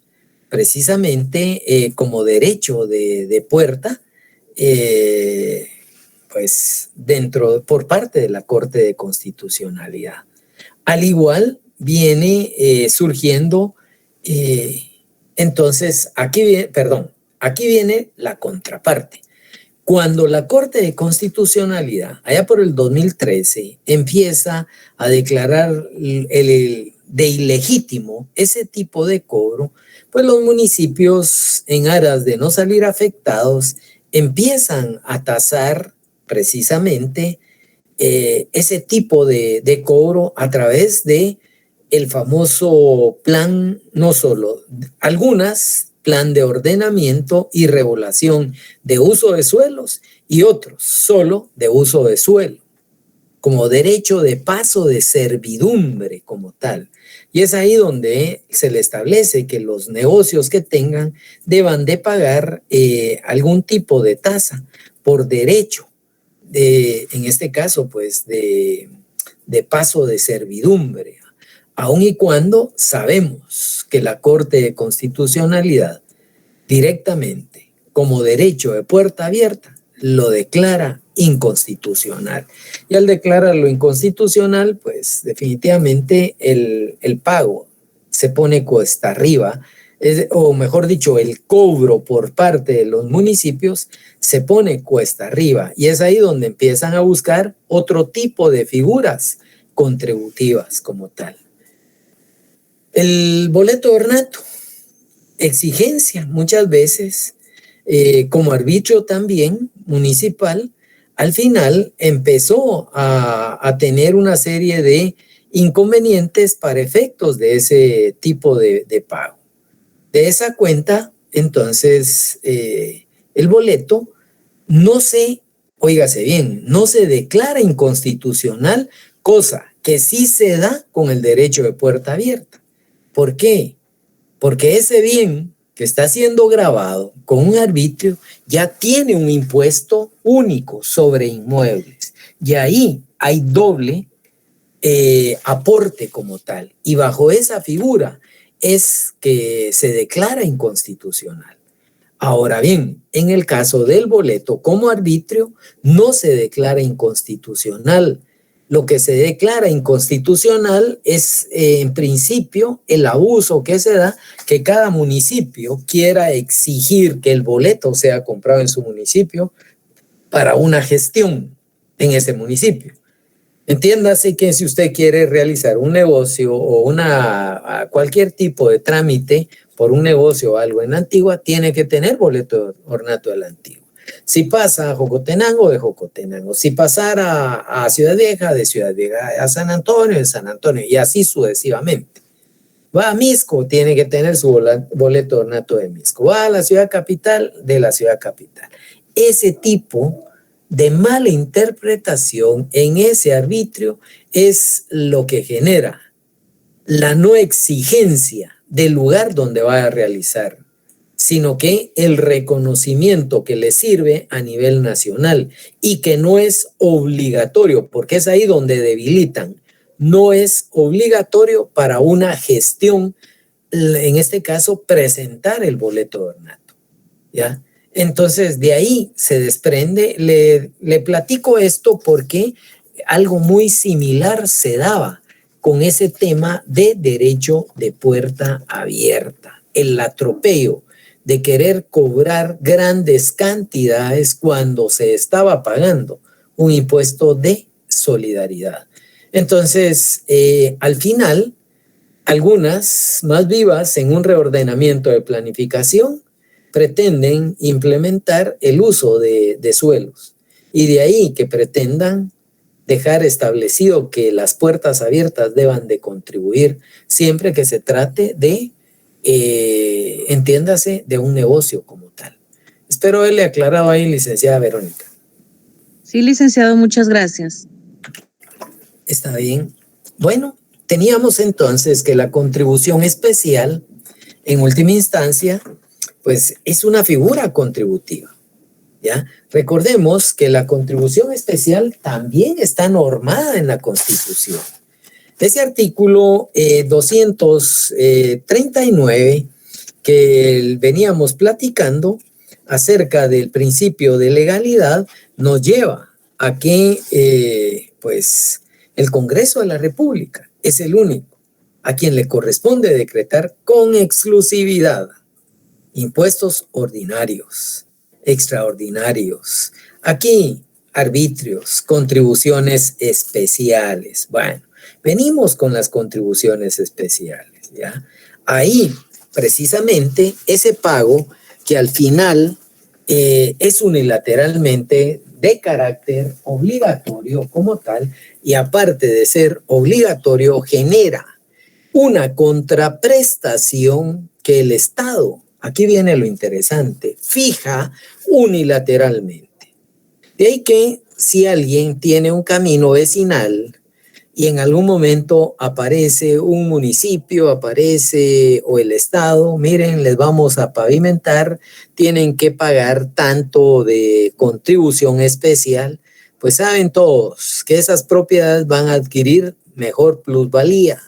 precisamente como derecho de puerta, pues por parte de la Corte de Constitucionalidad. Al igual viene surgiendo, entonces aquí viene la contraparte. Cuando la Corte de Constitucionalidad, allá por el 2013, empieza a declarar de ilegítimo ese tipo de cobro, pues los municipios, en aras de no salir afectados, empiezan a tasar precisamente ese tipo de cobro a través de el famoso plan, no solo, plan de ordenamiento y regulación de uso de suelos y otros solo de uso de suelo, como derecho de paso de servidumbre como tal. Y es ahí donde se le establece que los negocios que tengan deban de pagar algún tipo de tasa por derecho, en este caso, pues, de paso de servidumbre, aun y cuando sabemos que la Corte de Constitucionalidad directamente como derecho de puerta abierta lo declara inconstitucional. Y al declararlo inconstitucional, pues definitivamente el pago se pone cuesta arriba, o mejor dicho, el cobro por parte de los municipios se pone cuesta arriba. Y es ahí donde empiezan a buscar otro tipo de figuras contributivas como tal. El boleto de ornato, exigencia muchas veces, como arbitrio también municipal, al final empezó a tener una serie de inconvenientes para efectos de ese tipo de pago. De esa cuenta, entonces, el boleto no se, óigase bien, no se declara inconstitucional, cosa que sí se da con el derecho de puerta abierta. ¿Por qué? Porque ese bien que está siendo grabado con un arbitrio ya tiene un impuesto único sobre inmuebles. Y ahí hay doble aporte como tal. Y bajo esa figura es que se declara inconstitucional. Ahora bien, en el caso del boleto como arbitrio, no se declara inconstitucional. Lo que se declara inconstitucional es, en principio, el abuso que se da, que cada municipio quiera exigir que el boleto sea comprado en su municipio para una gestión en ese municipio. Entiéndase que si usted quiere realizar un negocio o cualquier tipo de trámite por un negocio o algo en Antigua, tiene que tener boleto de ornato de la Antigua. Si pasa a Jocotenango, de Jocotenango. Si pasara a Ciudad Vieja, de Ciudad Vieja. A San Antonio, de San Antonio. Y así sucesivamente. Va a Misco, tiene que tener su boleto de ornato de Misco. Va a la ciudad capital, de la ciudad capital. Ese tipo de mala interpretación en ese arbitrio es lo que genera la no exigencia del lugar donde va a realizar, sino que el reconocimiento que le sirve a nivel nacional y que no es obligatorio, porque es ahí donde debilitan. No es obligatorio para una gestión, en este caso, presentar el boleto de ornato, ¿ya? Entonces, de ahí se desprende, le platico esto porque algo muy similar se daba con ese tema de derecho de puerta abierta, el atropello de querer cobrar grandes cantidades cuando se estaba pagando un impuesto de solidaridad. Entonces, al final, algunas más vivas en un reordenamiento de planificación pretenden implementar el uso de suelos y de ahí que pretendan dejar establecido que las puertas abiertas deban de contribuir siempre que se trate de, entiéndase, de un negocio como tal. Espero haberle aclarado ahí, licenciada Verónica. Sí, licenciado, muchas gracias. Está bien. Bueno, teníamos entonces que la contribución especial, en última instancia, pues es una figura contributiva, ¿ya? Recordemos que la contribución especial también está normada en la Constitución. Ese artículo 239 que veníamos platicando acerca del principio de legalidad nos lleva a que pues el Congreso de la República es el único a quien le corresponde decretar con exclusividad impuestos ordinarios, extraordinarios, aquí arbitrios, contribuciones especiales. Bueno, venimos con las contribuciones especiales, ¿ya? Ahí, precisamente, ese pago que al final es unilateralmente de carácter obligatorio como tal, y aparte de ser obligatorio, genera una contraprestación que el Estado, aquí viene lo interesante, fija unilateralmente. De ahí que si alguien tiene un camino vecinal y en algún momento aparece un municipio, aparece o el Estado, miren, les vamos a pavimentar, tienen que pagar tanto de contribución especial, pues saben todos que esas propiedades van a adquirir mejor plusvalía.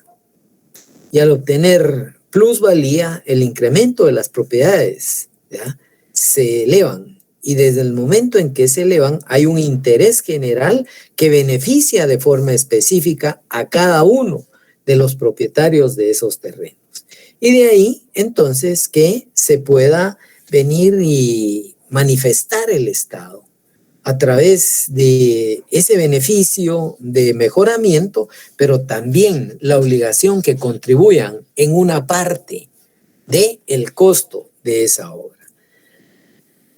Y al obtener plusvalía, el incremento de las propiedades, ¿ya?, se elevan y desde el momento en que se elevan hay un interés general que beneficia de forma específica a cada uno de los propietarios de esos terrenos. Y de ahí entonces que se pueda venir y manifestar el Estado a través de ese beneficio de mejoramiento, pero también la obligación que contribuyan en una parte del costo de esa obra.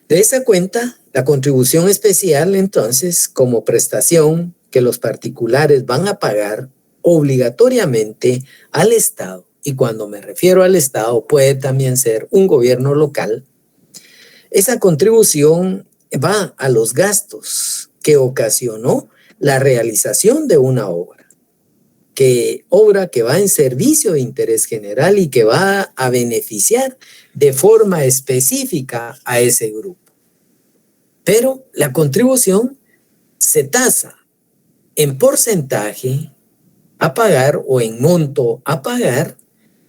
De esa cuenta, la contribución especial, entonces, como prestación que los particulares van a pagar obligatoriamente al Estado, y cuando me refiero al Estado puede también ser un gobierno local, esa contribución va a los gastos que ocasionó la realización de una obra que va en servicio de interés general y que va a beneficiar de forma específica a ese grupo. Pero la contribución se tasa en porcentaje a pagar o en monto a pagar,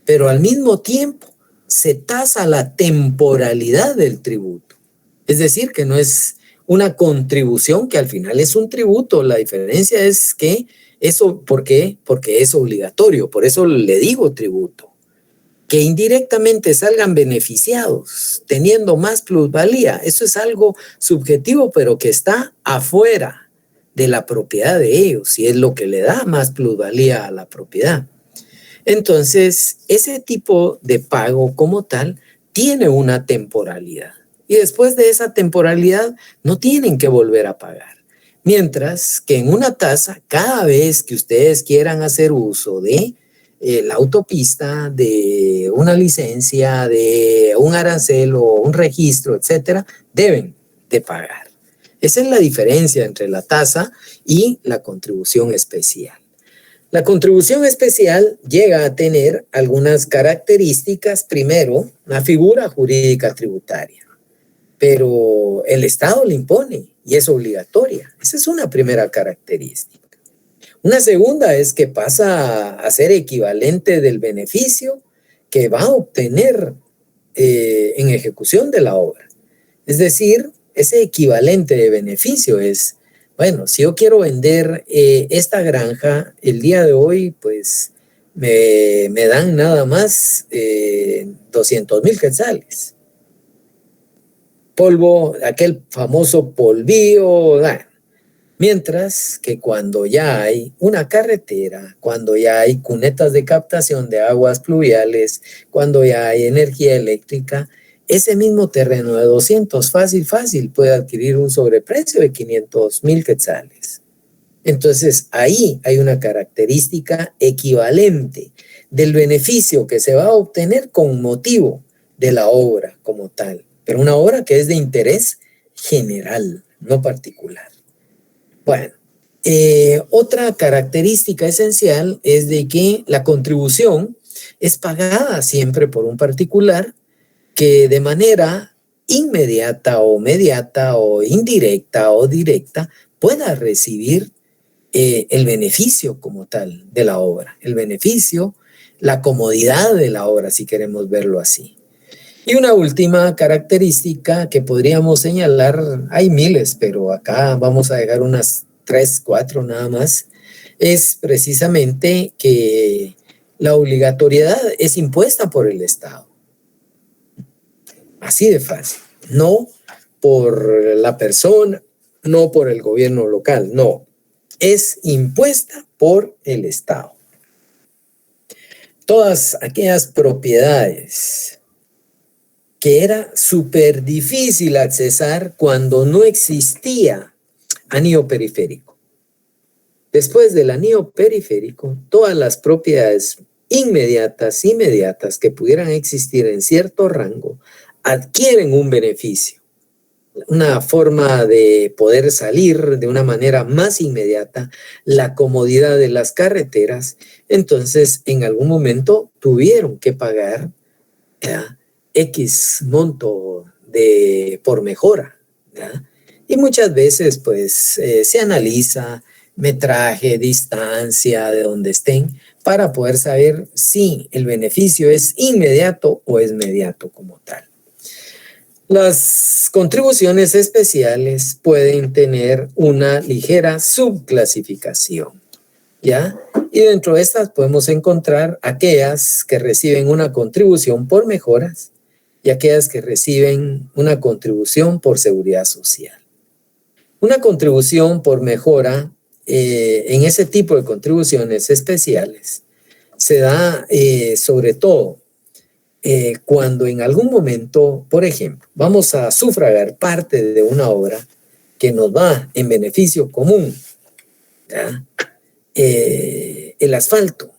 pero al mismo tiempo se tasa la temporalidad del tributo. Es decir, que no es una contribución que al final es un tributo. La diferencia es que eso, ¿por qué? Porque es obligatorio, por eso le digo tributo. Que indirectamente salgan beneficiados, teniendo más plusvalía, eso es algo subjetivo, pero que está afuera de la propiedad de ellos y es lo que le da más plusvalía a la propiedad. Entonces, ese tipo de pago como tal tiene una temporalidad y después de esa temporalidad no tienen que volver a pagar. Mientras que en una tasa, cada vez que ustedes quieran hacer uso de la autopista, de una licencia, de un arancel o un registro, etcétera, deben de pagar. Esa es la diferencia entre la tasa y la contribución especial. La contribución especial llega a tener algunas características. Primero, una figura jurídica tributaria, pero el Estado le impone y es obligatoria. Esa es una primera característica. Una segunda es que pasa a ser equivalente del beneficio que va a obtener en ejecución de la obra. Es decir, ese equivalente de beneficio es, bueno, si yo quiero vender esta granja el día de hoy, pues me dan nada más 200,000 quetzales. Polvo, aquel famoso polvío, mientras que cuando ya hay una carretera, cuando ya hay cunetas de captación de aguas pluviales, cuando ya hay energía eléctrica, ese mismo terreno de 200 fácil puede adquirir un sobreprecio de 500,000 quetzales. Entonces ahí hay una característica equivalente del beneficio que se va a obtener con motivo de la obra como tal, pero una obra que es de interés general, no particular. Bueno, otra característica esencial es de que la contribución es pagada siempre por un particular que de manera inmediata o mediata o indirecta o directa pueda recibir el beneficio como tal de la obra, el beneficio, la comodidad de la obra, si queremos verlo así. Y una última característica que podríamos señalar, hay miles, pero acá vamos a dejar unas 3, 4 nada más, es precisamente que la obligatoriedad es impuesta por el Estado. Así de fácil, no por la persona, no por el gobierno local, no, es impuesta por el Estado. Todas aquellas propiedades que era súper difícil accesar cuando no existía anillo periférico. Después del anillo periférico, todas las propiedades inmediatas que pudieran existir en cierto rango adquieren un beneficio, una forma de poder salir de una manera más inmediata, la comodidad de las carreteras. Entonces, en algún momento tuvieron que pagar X monto por mejora, ¿verdad? Y muchas veces pues se analiza metraje, distancia, de donde estén, para poder saber si el beneficio es inmediato o es mediato como tal. Las contribuciones especiales pueden tener una ligera subclasificación, ¿ya? Y dentro de estas podemos encontrar aquellas que reciben una contribución por mejoras y aquellas que reciben una contribución por seguridad social. Una contribución por mejora, en ese tipo de contribuciones especiales, se da sobre todo cuando en algún momento, por ejemplo, vamos a sufragar parte de una obra que nos va en beneficio común, ¿ya? El asfalto,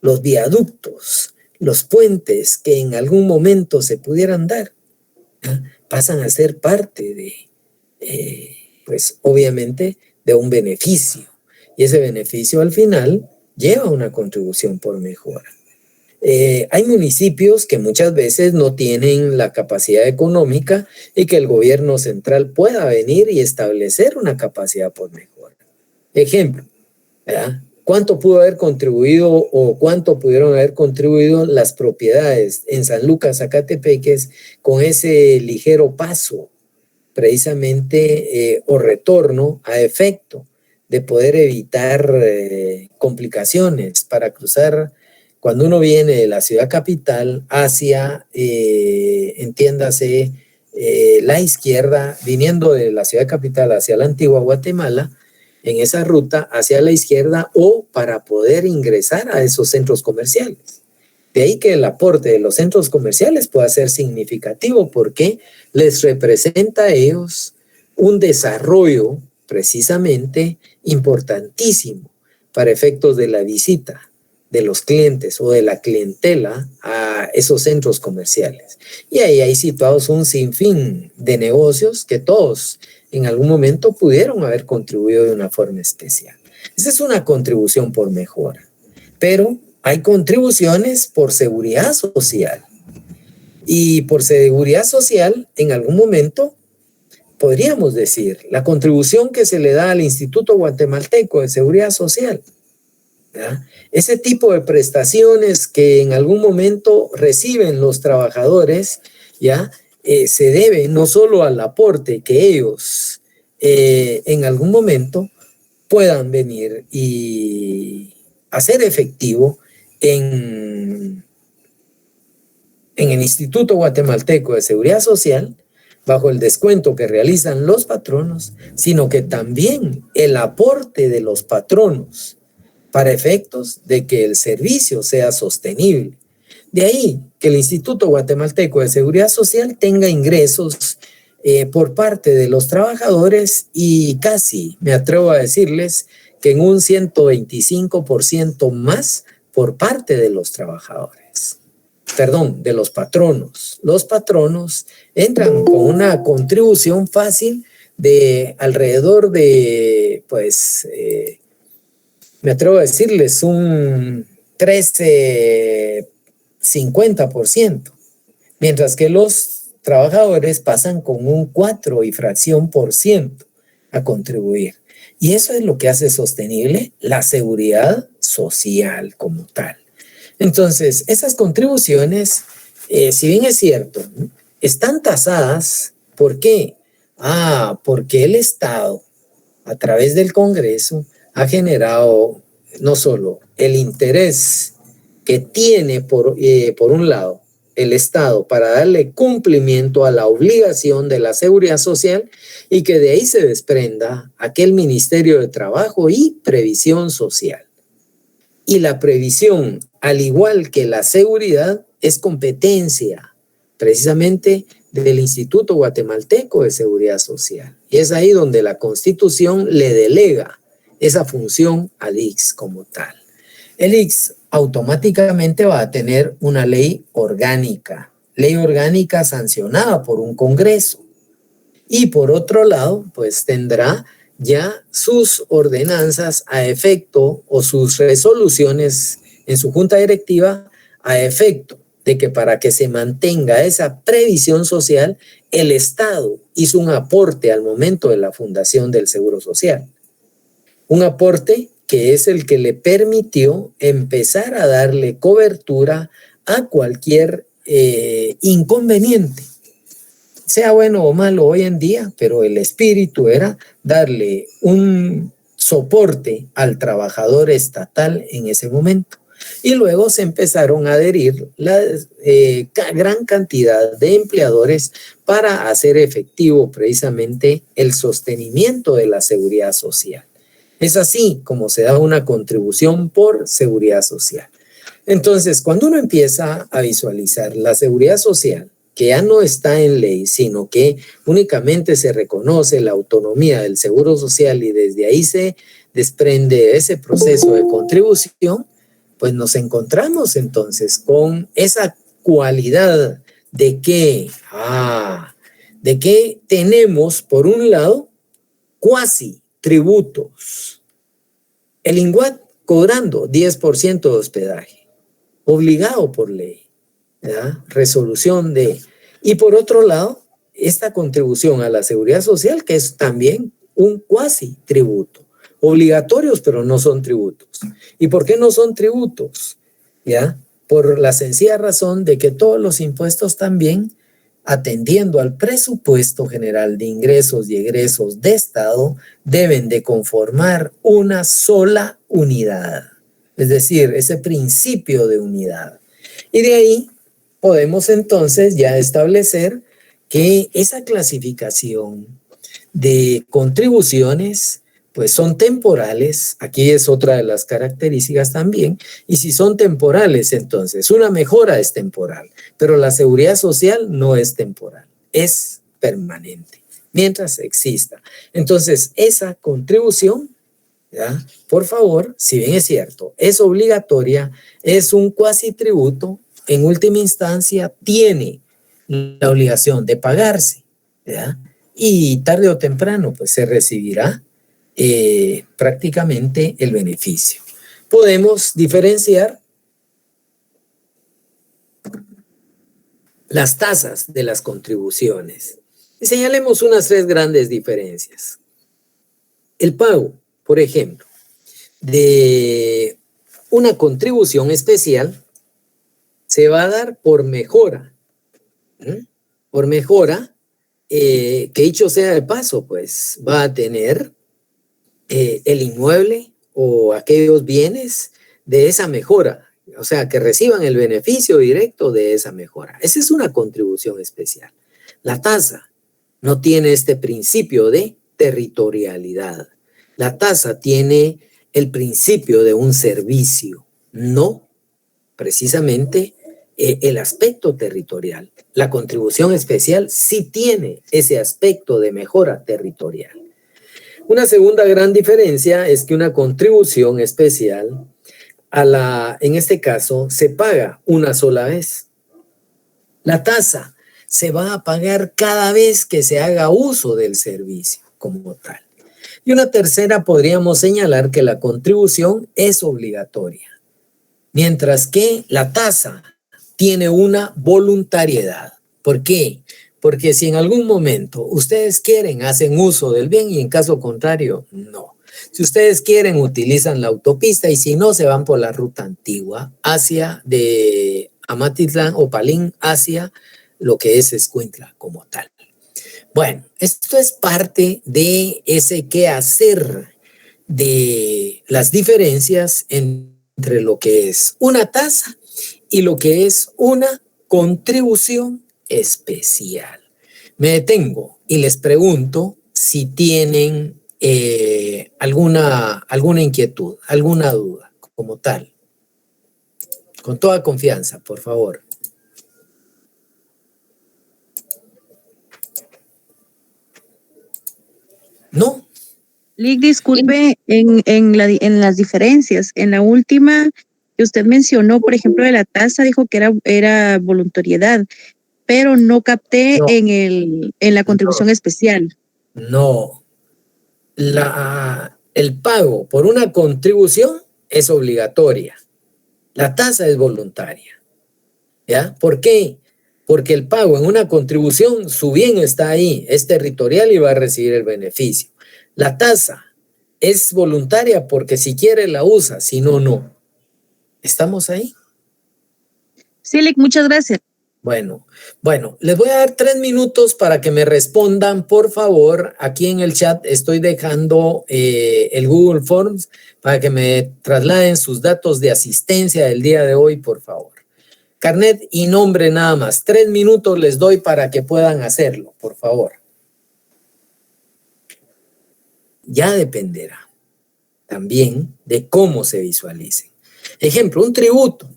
los viaductos, los puentes que en algún momento se pudieran dar, ¿ya? Pasan a ser parte de, pues obviamente, de un beneficio. Y ese beneficio al final lleva una contribución por mejora. Hay municipios que muchas veces no tienen la capacidad económica y que el gobierno central pueda venir y establecer una capacidad por mejora. Ejemplo, ¿verdad? ¿Cuánto pudo haber contribuido o cuánto pudieron haber contribuido las propiedades en San Lucas, Zacatepeques, con ese ligero paso precisamente o retorno a efecto de poder evitar complicaciones para cruzar cuando uno viene de la ciudad capital hacia, entiéndase, la izquierda, viniendo de la ciudad capital hacia la antigua Guatemala, en esa ruta hacia la izquierda o para poder ingresar a esos centros comerciales. De ahí que el aporte de los centros comerciales pueda ser significativo porque les representa a ellos un desarrollo precisamente importantísimo para efectos de la visita de los clientes o de la clientela a esos centros comerciales. Y ahí hay situados un sinfín de negocios que todos en algún momento pudieron haber contribuido de una forma especial. Esa es una contribución por mejora. Pero hay contribuciones por seguridad social. Y por seguridad social, en algún momento, podríamos decir, la contribución que se le da al Instituto Guatemalteco de Seguridad Social, ¿verdad? Ese tipo de prestaciones que en algún momento reciben los trabajadores, ¿ya? Se debe no solo al aporte que ellos en algún momento puedan venir y hacer efectivo en el Instituto Guatemalteco de Seguridad Social, bajo el descuento que realizan los patronos, sino que también el aporte de los patronos para efectos de que el servicio sea sostenible. De ahí que el Instituto Guatemalteco de Seguridad Social tenga ingresos por parte de los trabajadores y casi, me atrevo a decirles, que en un 125% más por parte de los trabajadores. Perdón, de los patronos. Los patronos entran con una contribución fácil de alrededor de, pues, me atrevo a decirles, un 13-50%, mientras que los trabajadores pasan con un 4 y fracción por ciento a contribuir. Y eso es lo que hace sostenible la seguridad social como tal. Entonces, esas contribuciones, si bien es cierto, están tasadas. ¿Por qué? Porque el Estado, a través del Congreso, ha generado no solo el interés que tiene por un lado el Estado para darle cumplimiento a la obligación de la seguridad social y que de ahí se desprenda aquel Ministerio de Trabajo y Previsión Social. Y la previsión, al igual que la seguridad, es competencia precisamente del Instituto Guatemalteco de Seguridad Social. Y es ahí donde la Constitución le delega esa función al ICS como tal. El ICS automáticamente va a tener una ley orgánica sancionada por un Congreso. Y por otro lado, pues tendrá ya sus ordenanzas a efecto o sus resoluciones en su junta directiva a efecto de que para que se mantenga esa previsión social, el Estado hizo un aporte al momento de la fundación del Seguro Social. Un aporte que es el que le permitió empezar a darle cobertura a cualquier inconveniente sea bueno o malo hoy en día, pero el espíritu era darle un soporte al trabajador estatal en ese momento. Y luego se empezaron a adherir la gran cantidad de empleadores para hacer efectivo precisamente el sostenimiento de la seguridad social. Es así como se da una contribución por seguridad social. Entonces, cuando uno empieza a visualizar la seguridad social, que ya no está en ley, sino que únicamente se reconoce la autonomía del seguro social y desde ahí se desprende ese proceso de contribución, pues nos encontramos entonces con esa cualidad de que tenemos, por un lado, cuasi tributos. El INGUAT cobrando 10% de hospedaje, obligado por ley, ¿verdad? Resolución de... Y por otro lado, esta contribución a la seguridad social, que es también un cuasi tributo. Obligatorios, pero no son tributos. ¿Y por qué no son tributos? ¿Ya? Por la sencilla razón de que todos los impuestos también, atendiendo al presupuesto general de ingresos y egresos de Estado, deben de conformar una sola unidad. Es decir, ese principio de unidad. Y de ahí podemos entonces ya establecer que esa clasificación de contribuciones pues son temporales. Aquí es otra de las características también. Y si son temporales, entonces una mejora es temporal, pero la seguridad social no es temporal, es permanente, mientras exista. Entonces, esa contribución, ¿ya? Por favor, si bien es cierto, es obligatoria, es un cuasi tributo, en última instancia tiene la obligación de pagarse, ¿ya? Y tarde o temprano pues se recibirá prácticamente el beneficio. Podemos diferenciar las tasas de las contribuciones y señalemos unas 3 grandes diferencias. El pago, por ejemplo, de una contribución especial se va a dar por mejora, por mejora, que dicho sea de paso, pues va a tener el inmueble o aquellos bienes de esa mejora, o sea, que reciban el beneficio directo de esa mejora. Esa es una contribución especial. La tasa no tiene este principio de territorialidad. La tasa tiene el principio de un servicio, no precisamente el aspecto territorial. La contribución especial sí tiene ese aspecto de mejora territorial. Una segunda gran diferencia es que una contribución especial, en este caso, se paga una sola vez. La tasa se va a pagar cada vez que se haga uso del servicio como tal. Y una tercera, podríamos señalar que la contribución es obligatoria, mientras que la tasa tiene una voluntariedad. ¿Por qué? Porque si en algún momento ustedes quieren, hacen uso del bien y en caso contrario, no. Si ustedes quieren, utilizan la autopista y si no, se van por la ruta antigua hacia de Amatitlán o Palín hacia lo que es Escuintla como tal. Bueno, esto es parte de ese quehacer de las diferencias entre lo que es una tasa y lo que es una contribución especial. Me detengo y les pregunto si tienen alguna inquietud, alguna duda como tal. Con toda confianza, por favor. ¿No? Lick, disculpe, en las diferencias, en la última que usted mencionó, por ejemplo, de la tasa, dijo que era voluntariedad, pero no capté en la contribución especial. No. El pago por una contribución es obligatoria. La tasa es voluntaria. ¿Ya? ¿Por qué? Porque el pago en una contribución, su bien está ahí, es territorial y va a recibir el beneficio. La tasa es voluntaria porque si quiere la usa, si no, no. ¿Estamos ahí? Sí, Lick, muchas gracias. Bueno, les voy a dar 3 minutos para que me respondan, por favor. Aquí en el chat estoy dejando el Google Forms para que me trasladen sus datos de asistencia del día de hoy, por favor. Carnet y nombre nada más. 3 minutos les doy para que puedan hacerlo, por favor. Ya dependerá también de cómo se visualicen. Ejemplo, un tributo.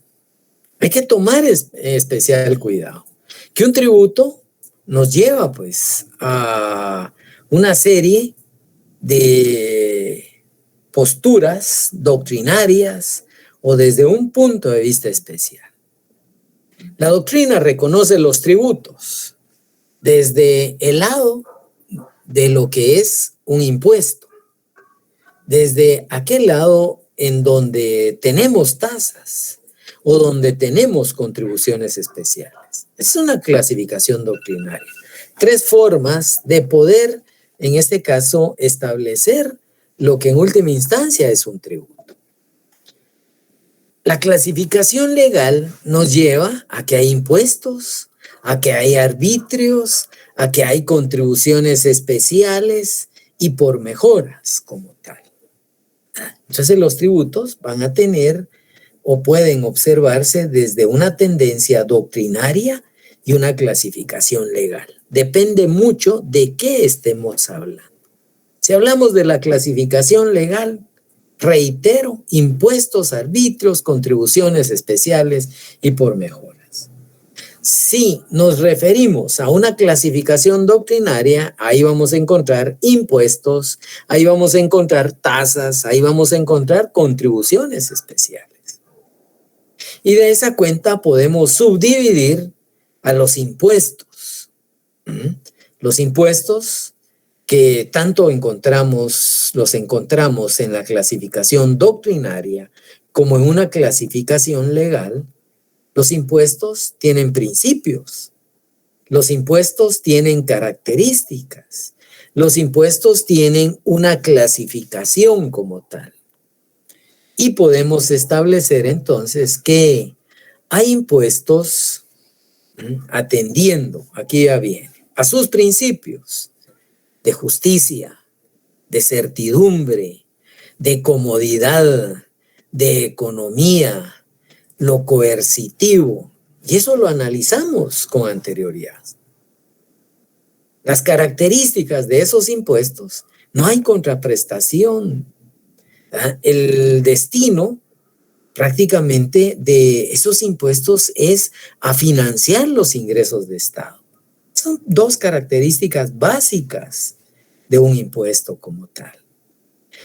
Hay que tomar especial cuidado. Que un tributo nos lleva pues a una serie de posturas doctrinarias o desde un punto de vista especial. La doctrina reconoce los tributos desde el lado de lo que es un impuesto, desde aquel lado en donde tenemos tasas o donde tenemos contribuciones especiales. Es una clasificación doctrinaria. 3 formas de poder, en este caso, establecer lo que en última instancia es un tributo. La clasificación legal nos lleva a que hay impuestos, a que hay arbitrios, a que hay contribuciones especiales y por mejoras como tal. Entonces los tributos van a tener o pueden observarse desde una tendencia doctrinaria y una clasificación legal. Depende mucho de qué estemos hablando. Si hablamos de la clasificación legal, reitero, impuestos, arbitrios, contribuciones especiales y por mejoras. Si nos referimos a una clasificación doctrinaria, ahí vamos a encontrar impuestos, ahí vamos a encontrar tasas, ahí vamos a encontrar contribuciones especiales. Y de esa cuenta podemos subdividir a los impuestos. Los impuestos que tanto los encontramos en la clasificación doctrinaria como en una clasificación legal. Los impuestos tienen principios. Los impuestos tienen características. Los impuestos tienen una clasificación como tal. Y podemos establecer entonces que hay impuestos atendiendo, aquí ya viene, a sus principios de justicia, de certidumbre, de comodidad, de economía, lo coercitivo. Y eso lo analizamos con anterioridad. Las características de esos impuestos, no hay contraprestación. El destino prácticamente de esos impuestos es a financiar los ingresos de Estado. Son 2 características básicas de un impuesto como tal.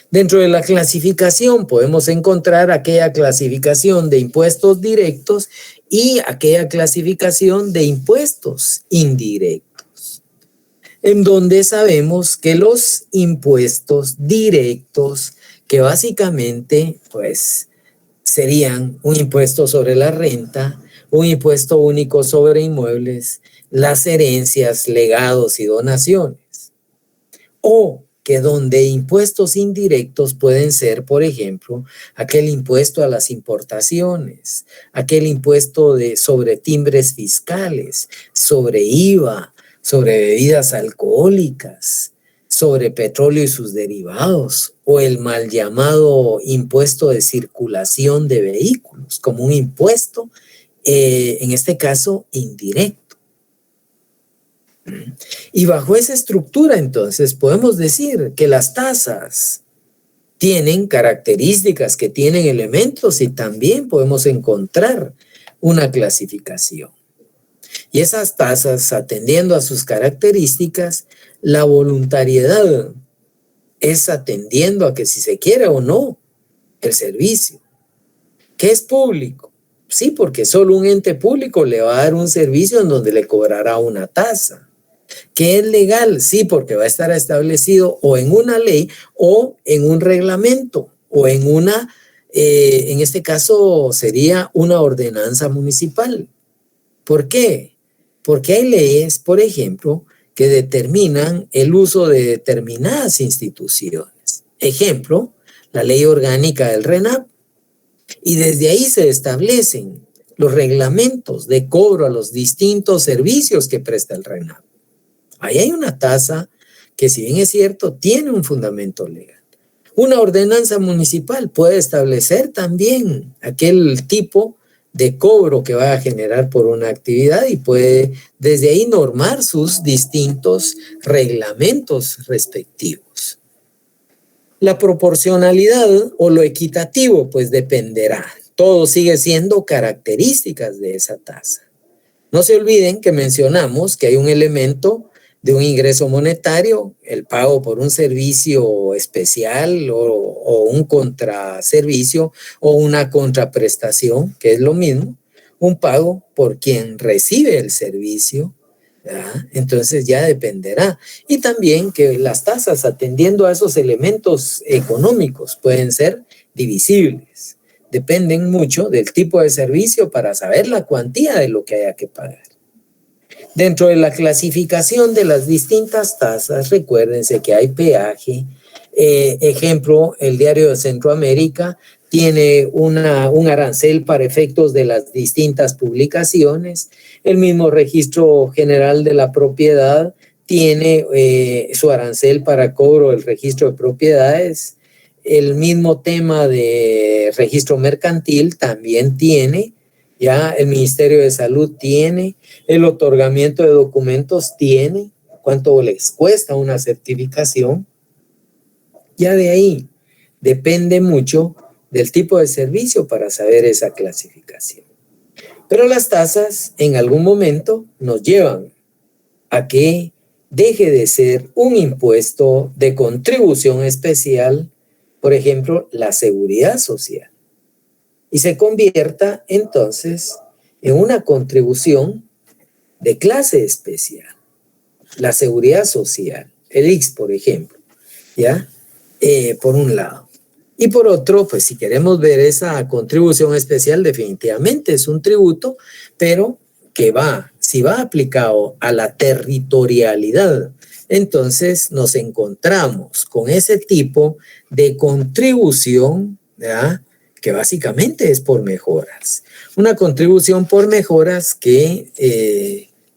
Dentro de la clasificación podemos encontrar aquella clasificación de impuestos directos y aquella clasificación de impuestos indirectos, en donde sabemos que los impuestos directos, que básicamente pues serían un impuesto sobre la renta, un impuesto único sobre inmuebles, las herencias, legados y donaciones. O que donde impuestos indirectos pueden ser, por ejemplo, aquel impuesto a las importaciones, aquel impuesto sobre timbres fiscales, sobre IVA, sobre bebidas alcohólicas, sobre petróleo y sus derivados, o el mal llamado impuesto de circulación de vehículos, como un impuesto, en este caso, indirecto. Y bajo esa estructura, entonces, podemos decir que las tasas tienen características, que tienen elementos, y también podemos encontrar una clasificación. Y esas tasas, atendiendo a sus características, la voluntariedad es atendiendo a que si se quiere o no el servicio. ¿Qué es público? Sí, porque solo un ente público le va a dar un servicio en donde le cobrará una tasa. ¿Qué es legal? Sí, porque va a estar establecido o en una ley o en un reglamento o en una, en este caso sería una ordenanza municipal. ¿Por qué? Porque hay leyes, por ejemplo, que determinan el uso de determinadas instituciones. Ejemplo, la ley orgánica del RENAP. Y desde ahí se establecen los reglamentos de cobro a los distintos servicios que presta el RENAVO. Ahí hay una tasa que, si bien es cierto, tiene un fundamento legal. Una ordenanza municipal puede establecer también aquel tipo de cobro que va a generar por una actividad y puede desde ahí normar sus distintos reglamentos respectivos. La proporcionalidad o lo equitativo pues dependerá. Todo sigue siendo características de esa tasa. No se olviden que mencionamos que hay un elemento de un ingreso monetario, el pago por un servicio especial o un contraservicio o una contraprestación, que es lo mismo, un pago por quien recibe el servicio, ¿verdad? Entonces ya dependerá. Y también que las tasas, atendiendo a esos elementos económicos, pueden ser divisibles. Dependen mucho del tipo de servicio para saber la cuantía de lo que haya que pagar. Dentro de la clasificación de las distintas tasas, recuérdense que hay peaje. Ejemplo, el Diario de Centroamérica tiene un arancel para efectos de las distintas publicaciones. El mismo Registro General de la Propiedad tiene su arancel para cobro del registro de propiedades. El mismo tema de registro mercantil también tiene. Ya el Ministerio de Salud tiene, el otorgamiento de documentos tiene, cuánto les cuesta una certificación. Ya de ahí depende mucho del tipo de servicio para saber esa clasificación. Pero las tasas en algún momento nos llevan a que deje de ser un impuesto de contribución especial, por ejemplo, la seguridad social, y se convierta entonces en una contribución de clase especial. La seguridad social, el IX, por ejemplo, ¿ya? Por un lado. Y por otro, pues si queremos ver esa contribución especial, definitivamente es un tributo, pero que si va aplicado a la territorialidad, entonces nos encontramos con ese tipo de contribución, ¿ya? Que básicamente es por mejoras. Una contribución por mejoras que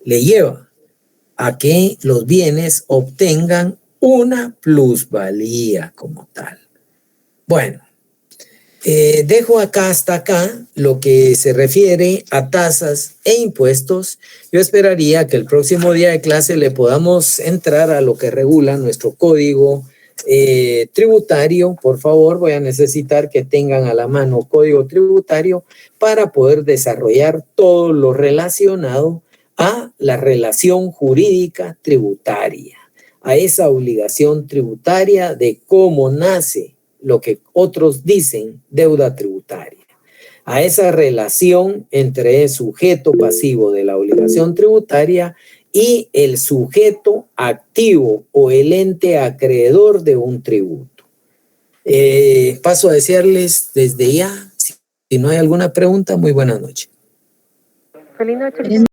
le lleva a que los bienes obtengan una plusvalía como tal. Bueno, dejo hasta acá lo que se refiere a tasas e impuestos. Yo esperaría que el próximo día de clase le podamos entrar a lo que regula nuestro código tributario. Por favor, voy a necesitar que tengan a la mano código tributario para poder desarrollar todo lo relacionado a la relación jurídica tributaria, a esa obligación tributaria de cómo nace lo que otros dicen deuda tributaria, a esa relación entre el sujeto pasivo de la obligación tributaria y el sujeto activo o el ente acreedor de un tributo. Paso a desearles desde ya, si no hay alguna pregunta, muy buena noche. Feliz noche.